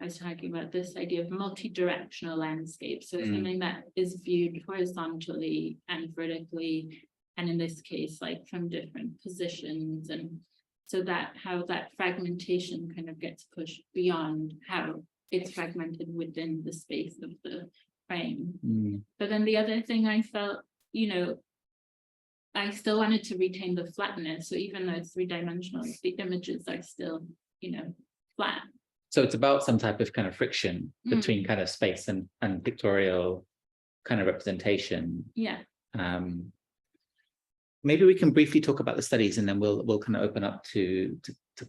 [SPEAKER 2] I was talking about this idea of multi-directional landscape. So something that is viewed horizontally and vertically, and in this case, like from different positions. And so that how that fragmentation kind of gets pushed beyond how it's fragmented within the space of the frame. But then the other thing I felt, I still wanted to retain the flatness. So even though it's three-dimensional, the images are still, flat.
[SPEAKER 1] So it's about some type of kind of friction between kind of space and pictorial kind of representation.
[SPEAKER 2] Yeah.
[SPEAKER 1] Maybe we can briefly talk about the studies, and then we'll kind of open up to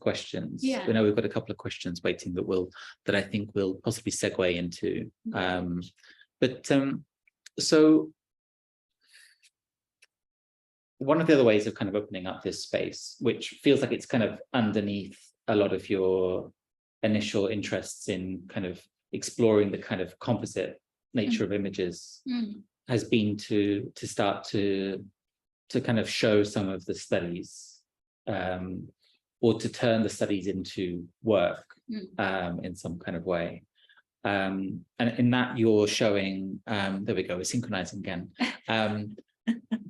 [SPEAKER 1] questions.
[SPEAKER 2] Yeah.
[SPEAKER 1] We know we've got a couple of questions waiting that I think we'll possibly segue into. So one of the other ways of kind of opening up this space, which feels like it's kind of underneath a lot of your initial interests in kind of exploring the kind of composite nature of images, has been to start to kind of show some of the studies, or to turn the studies into work in some kind of way. And in that you're showing, there we go, we're synchronizing again.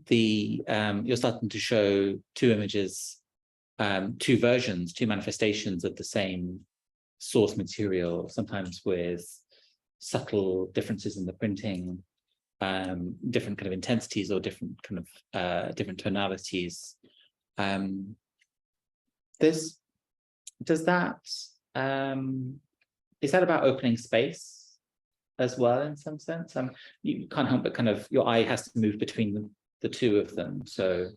[SPEAKER 1] You're starting to show two images, two versions, two manifestations of the same source material, sometimes with subtle differences in the printing, different kind of intensities or different kind of different tonalities. Is that about opening space as well in some sense? You can't help but kind of, your eye has to move between the two of them. So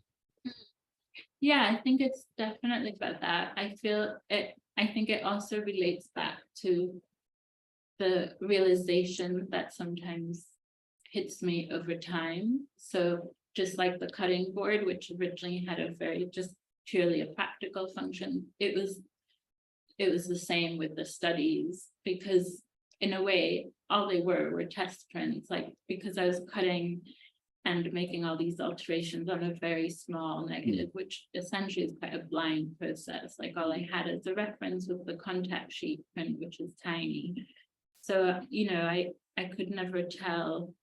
[SPEAKER 2] yeah, I think it's definitely about that. I think it also relates back to the realization that sometimes hits me over time. So just like the cutting board, which originally had a very just purely a practical function, it was the same with the studies, because in a way all they were test prints, like because I was cutting and making all these alterations on a very small negative, which essentially is quite a blind process. Like all I had as a reference was the contact sheet print, which is tiny. So, I could never tell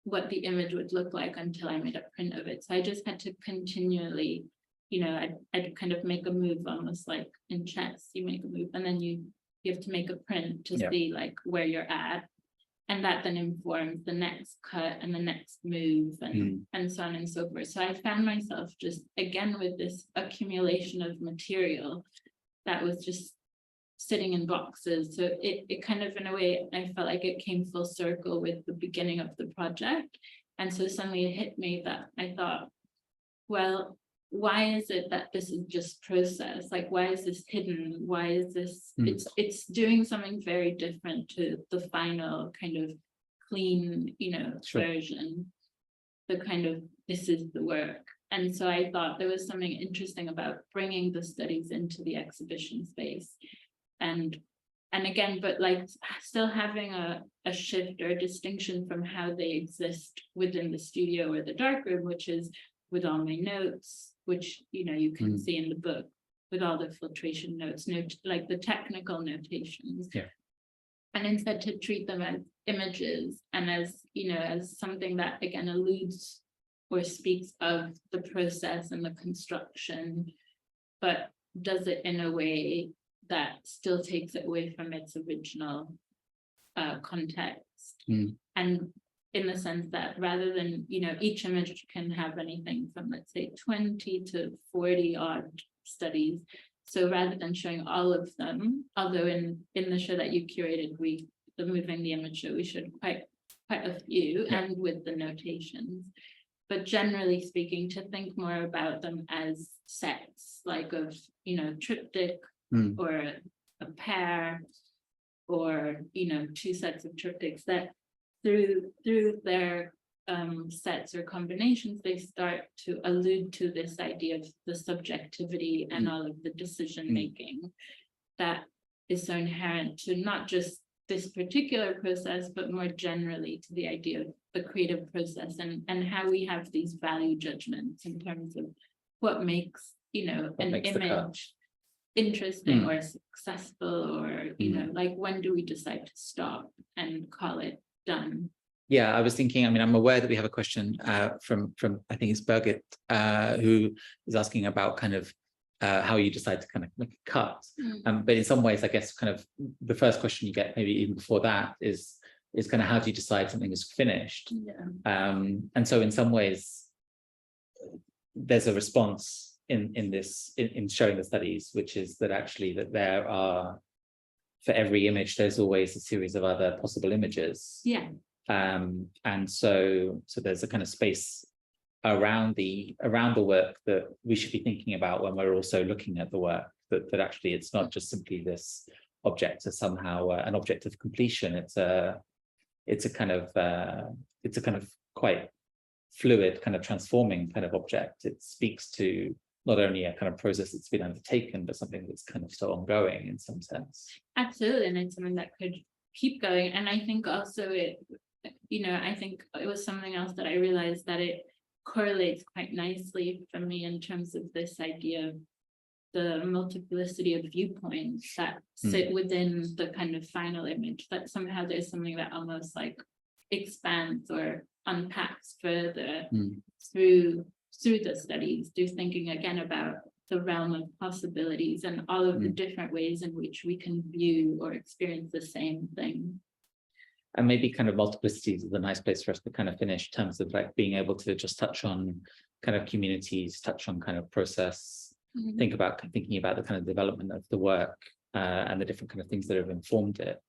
[SPEAKER 2] what the image would look like until I made a print of it. So I just had to continually, I'd kind of make a move, almost like in chess, you make a move and then you have to make a print to see like where you're at. And that then informs the next cut and the next move and so on and so forth. So I found myself just, again, with this accumulation of material that was just sitting in boxes. So it kind of, in a way, I felt like it came full circle with the beginning of the project. And so suddenly it hit me that I thought, well, why is it that this is just process? Like, why is this hidden? Why is this, it's doing something very different to the final kind of clean, version, the kind of, this is the work. And so I thought there was something interesting about bringing the studies into the exhibition space. And again, but like still having a shift or a distinction from how they exist within the studio or the darkroom, which is with all my notes, which you can see in the book, with all the filtration notes, like the technical notations. And instead to treat them as images and as as something that again alludes or speaks of the process and the construction, but does it in a way that still takes it away from its original context. And in the sense that rather than, each image can have anything from, let's say, 20 to 40 odd studies. So rather than showing all of them, although in the show that you curated, the Moving the Image show, we showed quite a few and with the notations. But generally speaking, to think more about them as sets, like of, triptych, or a pair, or two sets of triptychs, that through their sets or combinations, they start to allude to this idea of the subjectivity and all of the decision making that is so inherent to not just this particular process, but more generally to the idea of the creative process and how we have these value judgments in terms of what makes an image interesting or successful, or you know, like when do we decide to stop and call it done?
[SPEAKER 1] Yeah, I was thinking, I mean, I'm aware that we have a question from I think it's Birgit, who is asking about kind of how you decide to kind of make a cut. But in some ways, I guess kind of the first question you get, maybe even before that, is kind of how do you decide something is finished? And so in some ways, there's a response in showing the studies, which is that actually that there are, for every image, there's always a series of other possible images.
[SPEAKER 2] Yeah.
[SPEAKER 1] And so there's a kind of space around the work that we should be thinking about when we're also looking at the work, that actually it's not just simply this object as somehow an object of completion. It's a kind of quite fluid, kind of transforming kind of object. It speaks to not only a kind of process that's been undertaken, but something that's kind of still ongoing in some sense.
[SPEAKER 2] Absolutely, and it's something that could keep going. And I think also it, you know, I think it was something else that I realized that it correlates quite nicely for me in terms of this idea of the multiplicity of viewpoints that sit within the kind of final image, that somehow there's something that almost like expands or unpacks further through the studies, through thinking again about the realm of possibilities and all of the different ways in which we can view or experience the same thing.
[SPEAKER 1] And maybe kind of multiplicities is a nice place for us to kind of finish in terms of like being able to just touch on kind of communities, touch on kind of process, thinking about the kind of development of the work and the different kind of things that have informed it.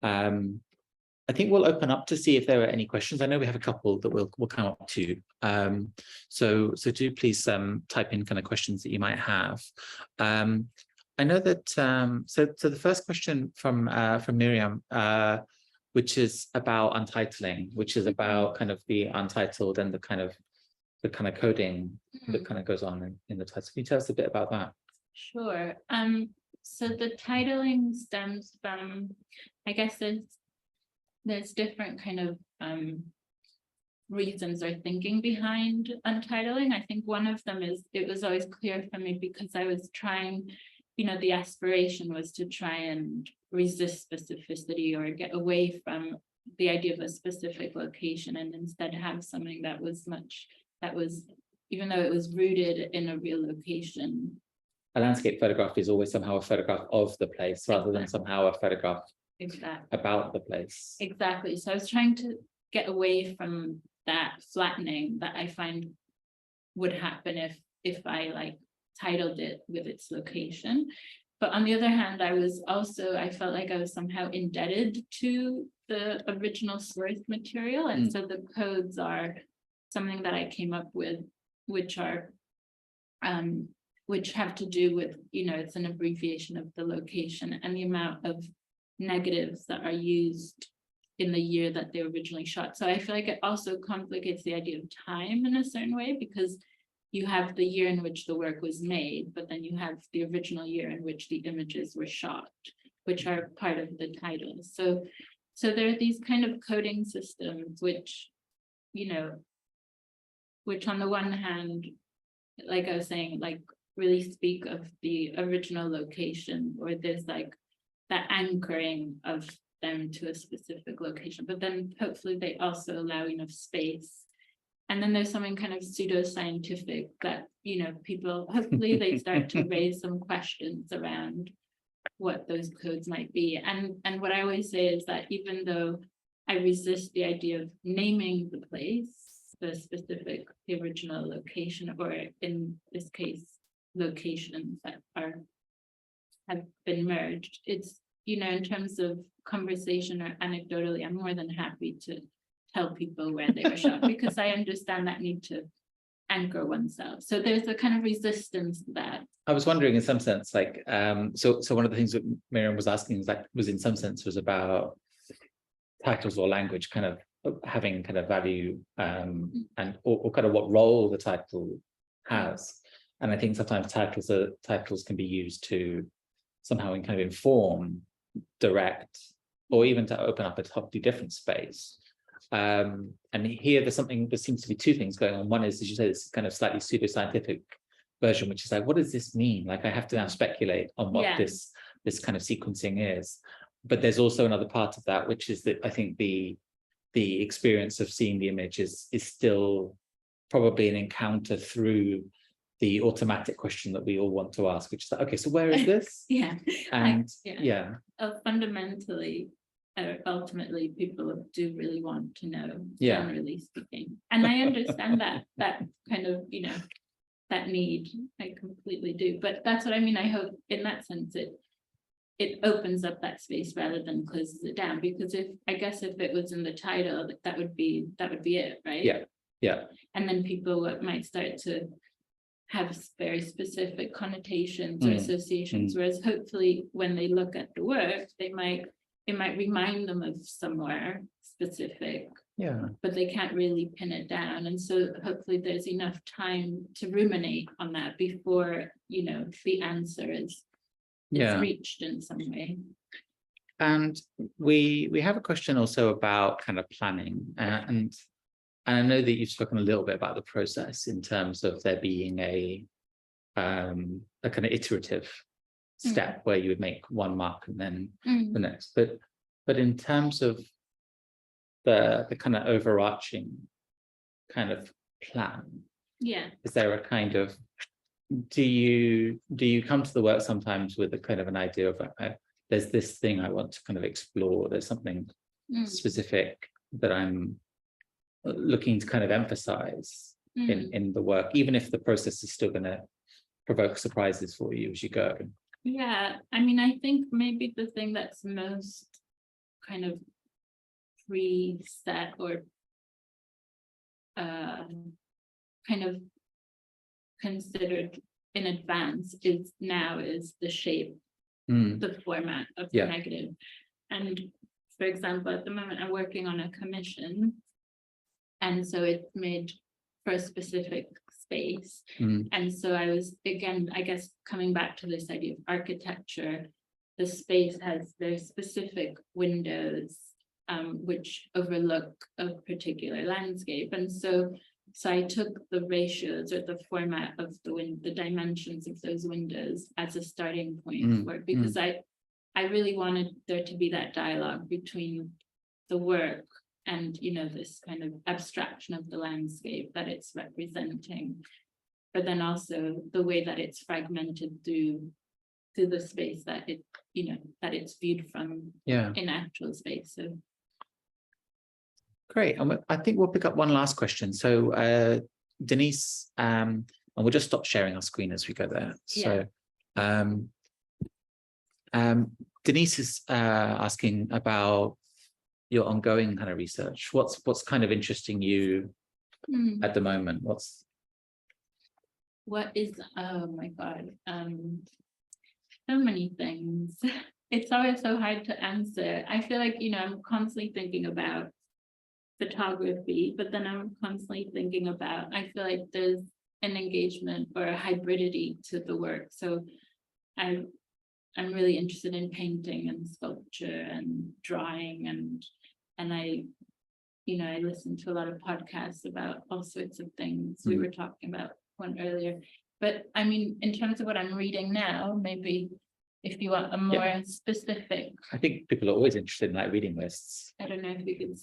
[SPEAKER 1] I think we'll open up to see if there are any questions. I know we have a couple that we'll come up to. So do please type in kind of questions that you might have. I know that so the first question from Miriam, which is about untitling, which is about kind of the untitled and the kind of coding that kind of goes on in the title. Can you tell us a bit about that?
[SPEAKER 2] Sure. So the titling stems from, I guess there's different kind of reasons or thinking behind untitling. I think one of them is, it was always clear for me because I was trying, you know, the aspiration was to try and resist specificity or get away from the idea of a specific location and instead have something that was even though it was rooted in a real location.
[SPEAKER 1] A landscape photograph is always somehow a photograph of the place rather than somehow a photograph about the place.
[SPEAKER 2] Exactly. So I was trying to get away from that flattening that I find would happen if I like titled it with its location. But on the other hand, I felt like I was somehow indebted to the original source material. And so the codes are something that I came up with, which have to do with, you know, it's an abbreviation of the location and the amount of negatives that are used in the year that they originally shot. So I feel like it also complicates the idea of time in a certain way, because you have the year in which the work was made, but then you have the original year in which the images were shot, which are part of the title. So there are these kind of coding systems, which, you know, which on the one hand, like I was saying, like really speak of the original location, or there's like that anchoring of them to a specific location, but then hopefully they also allow enough space. And then there's something kind of pseudoscientific that, you know, people, hopefully they start to raise some questions around what those codes might be. And what I always say is that even though I resist the idea of naming the place, the specific, the original location, or in this case, locations that have been merged, it's, you know, in terms of conversation or anecdotally, I'm more than happy to tell people where they were shot because I understand that need to anchor oneself. So there's a kind of resistance to that.
[SPEAKER 1] I was wondering in some sense, like, so one of the things that Miriam was asking is that was in some sense was about titles or language kind of having kind of value and or kind of what role the title has. And I think sometimes titles can be used to somehow kind of inform, direct, or even to open up a totally different space. And here there seems to be two things going on. One is, as you say, this kind of slightly pseudoscientific version, which is like, what does this mean? Like I have to now speculate on what this kind of sequencing is. But there's also another part of that, which is that I think the experience of seeing the image is still probably an encounter through the automatic question that we all want to ask, which is like, okay, so where is this? And
[SPEAKER 2] fundamentally, ultimately, people do really want to know, generally speaking. And I understand that kind of, that need, I completely do. But that's what I mean. I hope in that sense it opens up that space rather than closes it down, because if it was in the title, that would be it, right? And then people might start to have very specific connotations or associations, whereas hopefully when they look at the work, it might remind them of somewhere specific, but they can't really pin it down. And so hopefully there's enough time to ruminate on that before the answer is reached in some way.
[SPEAKER 1] And we have a question also about kind of planning, and I know that you've spoken a little bit about the process in terms of there being a kind of iterative step where you would make one mark and then the next. But in terms of the kind of overarching kind of plan, is there a kind of, do you come to the work sometimes with a kind of an idea of there's this thing I want to kind of explore, there's something specific that I'm looking to kind of emphasize in the work, even if the process is still going to provoke surprises for you as you go?
[SPEAKER 2] Yeah, I mean, I think maybe the thing that's most kind of preset or kind of considered in advance is the shape, the format of the negative. And for example, at the moment I'm working on a commission, and so it's made for a specific space. And so I was, again, I guess coming back to this idea of architecture, the space has very specific windows which overlook a particular landscape. And so I took the ratios or the format of the dimensions of those windows as a starting point for it, because I really wanted there to be that dialogue between the work and this kind of abstraction of the landscape that it's representing, but then also the way that it's fragmented through the space that that it's viewed from in actual space. So
[SPEAKER 1] great. And I think we'll pick up one last question. So Denise, and we'll just stop sharing our screen as we go there. So Denise is asking about your ongoing kind of research. What's kind of interesting you at the moment?
[SPEAKER 2] What is, oh my God, so many things. It's always so hard to answer. I feel like, I'm constantly thinking about photography, but then I'm constantly thinking about, I feel like there's an engagement or a hybridity to the work. So I'm really interested in painting and sculpture and drawing, and I listen to a lot of podcasts about all sorts of things. We were talking about one earlier, but I mean, in terms of what I'm reading now, maybe if you want a more specific.
[SPEAKER 1] I think people are always interested in like reading lists.
[SPEAKER 2] I don't know if we could,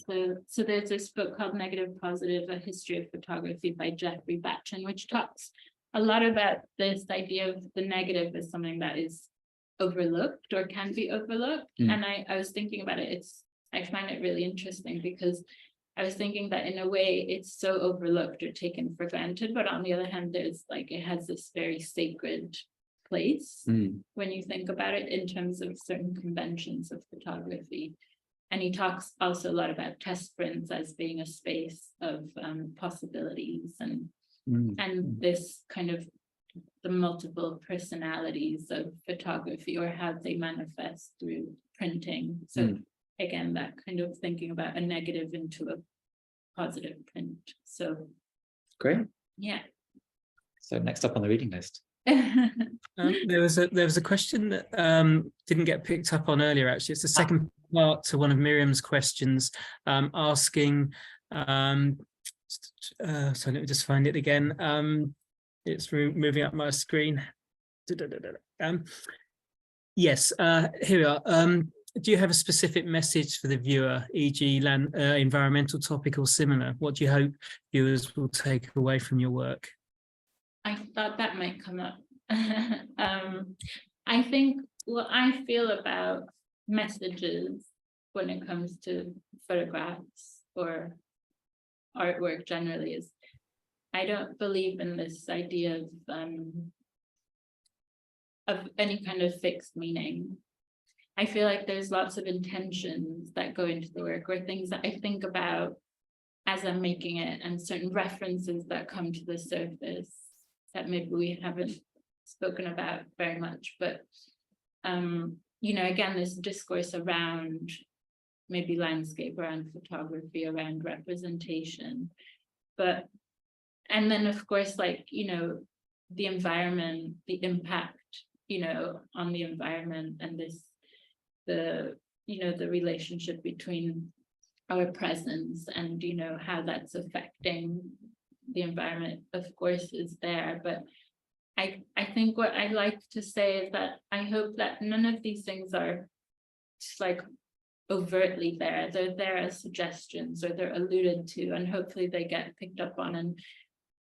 [SPEAKER 2] so there's this book called Negative Positive, A History of Photography by Jeffrey Batchen, which talks a lot about this idea of the negative as something that is overlooked or can be overlooked. And I was thinking about it, I find it really interesting because I was thinking that in a way it's so overlooked or taken for granted, but on the other hand, there's like, it has this very sacred place when you think about it in terms of certain conventions of photography. And he talks also a lot about test prints as being a space of possibilities and this kind of the multiple personalities of photography or how they manifest through printing. So again, that kind of thinking about a negative into a positive print. So
[SPEAKER 1] great.
[SPEAKER 2] Yeah.
[SPEAKER 1] So next up on the reading list.
[SPEAKER 3] There was a question that didn't get picked up on earlier. Actually, it's the second part to one of Miriam's questions, asking. So let me just find it again. It's moving up my screen. Yes, here we are. Do you have a specific message for the viewer, e.g. environmental topic or similar? What do you hope viewers will take away from your work?
[SPEAKER 2] I thought that might come up. I think what I feel about messages when it comes to photographs or artwork generally is I don't believe in this idea of any kind of fixed meaning. I feel like there's lots of intentions that go into the work, or things that I think about as I'm making it, and certain references that come to the surface that maybe we haven't spoken about very much. But you know, again, this discourse around maybe landscape, around photography, around representation, and then of course, like, you know, the environment, the impact, you know, on the environment, and the relationship between our presence and, you know, how that's affecting the environment, of course, is there. But I think what I like to say is that I hope that none of these things are just like overtly there. They're there as suggestions, or they're alluded to, and hopefully they get picked up on.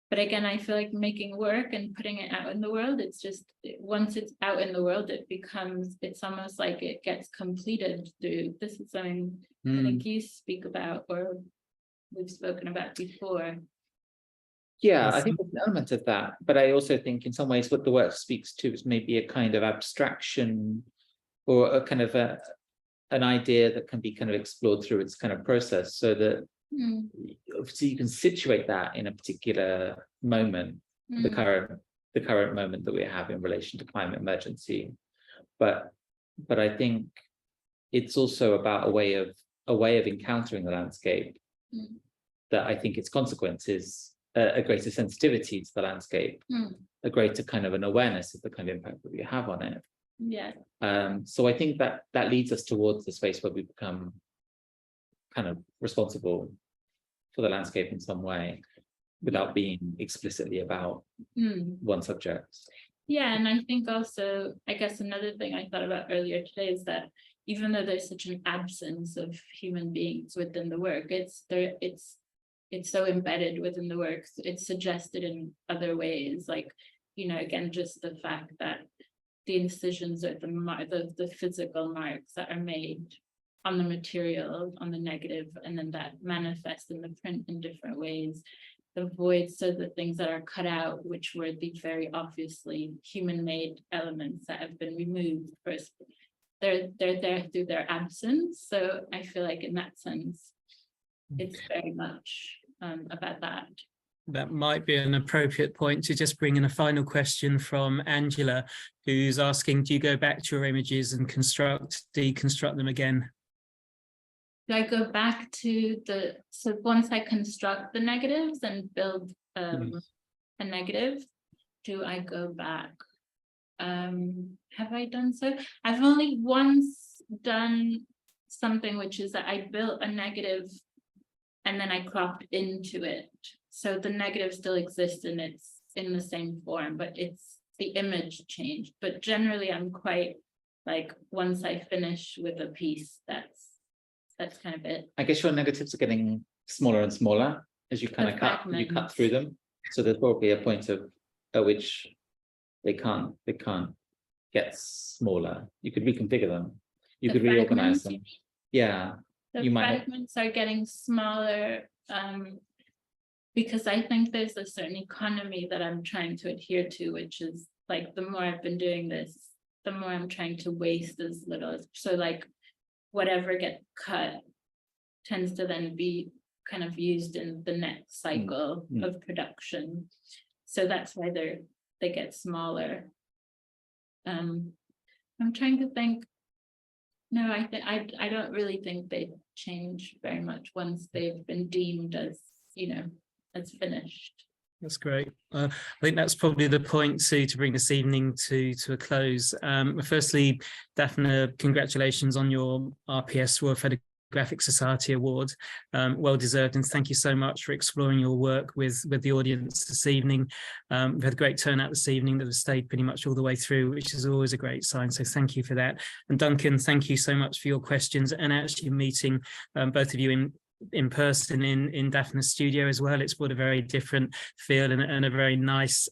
[SPEAKER 2] But again, I feel like making work and putting it out in the world, it's just, once it's out in the world, it's almost like it gets completed through, this is something I think you speak about, or we've spoken about before.
[SPEAKER 1] Yeah, I think there's an element of that, but I also think in some ways what the work speaks to is maybe a kind of abstraction, or a kind of an idea that can be kind of explored through its kind of process, so that obviously you can situate that in a particular moment, the current moment that we have in relation to climate emergency. But I think it's also about a way of encountering the landscape that I think its consequence is a greater sensitivity to the landscape, a greater kind of an awareness of the kind of impact that we have on it.
[SPEAKER 2] Yeah.
[SPEAKER 1] So I think that leads us towards the space where we become kind of responsible for the landscape in some way, without being explicitly about one subject.
[SPEAKER 2] Yeah, and I think also, I guess another thing I thought about earlier today is that even though there's such an absence of human beings within the work, it's so embedded within the work. It's suggested in other ways, like, you know, again, just the fact that the incisions or the physical marks that are made on the material, on the negative, and then that manifests in the print in different ways. The voids, so the things that are cut out, which were the very obviously human-made elements that have been removed first, they're there through their absence. So I feel like in that sense, it's very much about that.
[SPEAKER 3] That might be an appropriate point to just bring in a final question from Angela, who's asking, do you go back to your images and deconstruct them again?
[SPEAKER 2] Do I go back to so once I construct the negatives and build a negative, do I go back? Have I done so? I've only once done something, which is that I built a negative and then I cropped into it. So the negative still exists and it's in the same form, but it's the image changed. But generally I'm quite like, once I finish with a piece, that's kind of it.
[SPEAKER 1] I guess your negatives are getting smaller and smaller as you kind of cut through them. So there's probably a point at which they can't get smaller. You could reconfigure them. You could reorganize them. Yeah.
[SPEAKER 2] The fragments are getting smaller because I think there's a certain economy that I'm trying to adhere to, which is like, the more I've been doing this, the more I'm trying to waste as little as, so like whatever gets cut tends to then be kind of used in the next cycle of production. So that's why they get smaller. I'm trying to think. No, I don't really think they change very much once they've been deemed as, you know, as finished.
[SPEAKER 3] That's great. I think that's probably the point to bring this evening to a close. Firstly, Dafna, congratulations on your RPS Royal Photographic Photographic Society Award. Well deserved, and thank you so much for exploring your work with the audience this evening. We've had a great turnout this evening that have stayed pretty much all the way through, which is always a great sign, so thank you for that. And Duncan, thank you so much for your questions and actually meeting both of you in person in Dafna's studio as well. It's brought a very different feel and a very nice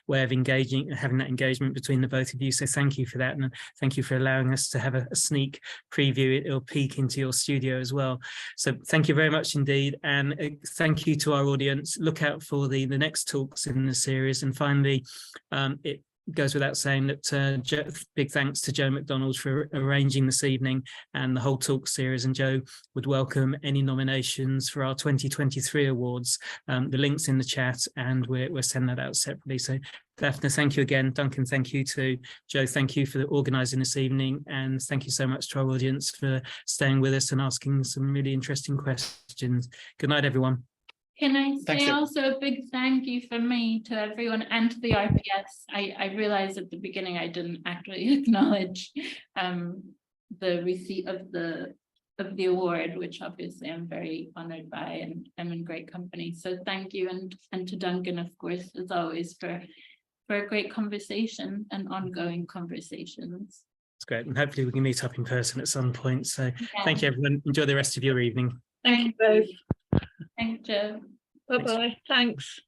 [SPEAKER 3] way of having that engagement between the both of you. So thank you for that, and thank you for allowing us to have a sneak preview or peek into your studio as well. So thank you very much indeed, and thank you to our audience. Look out for the next talks in the series, and finally, it goes without saying that big thanks to Joe McDonald for arranging this evening and the whole talk series, and Joe would welcome any nominations for our 2023 awards. The link's in the chat, and we'll send that out separately. So Dafna, thank you again. Duncan, thank you too. Joe, thank you for organising this evening, and thank you so much to our audience for staying with us and asking some really interesting questions. Good night, everyone.
[SPEAKER 2] Can I say also a big thank you from me to everyone and to the RPS. I realized at the beginning I didn't actually acknowledge the receipt of the award, which obviously I'm very honored by, and I'm in great company. So thank you, and to Duncan, of course, as always, for a great conversation and ongoing conversations.
[SPEAKER 3] It's great, and hopefully we can meet up in person at some point. So Thank you, everyone. Enjoy the rest of your evening.
[SPEAKER 4] Thank you both.
[SPEAKER 2] Thank you.
[SPEAKER 4] Bye-bye. Thanks.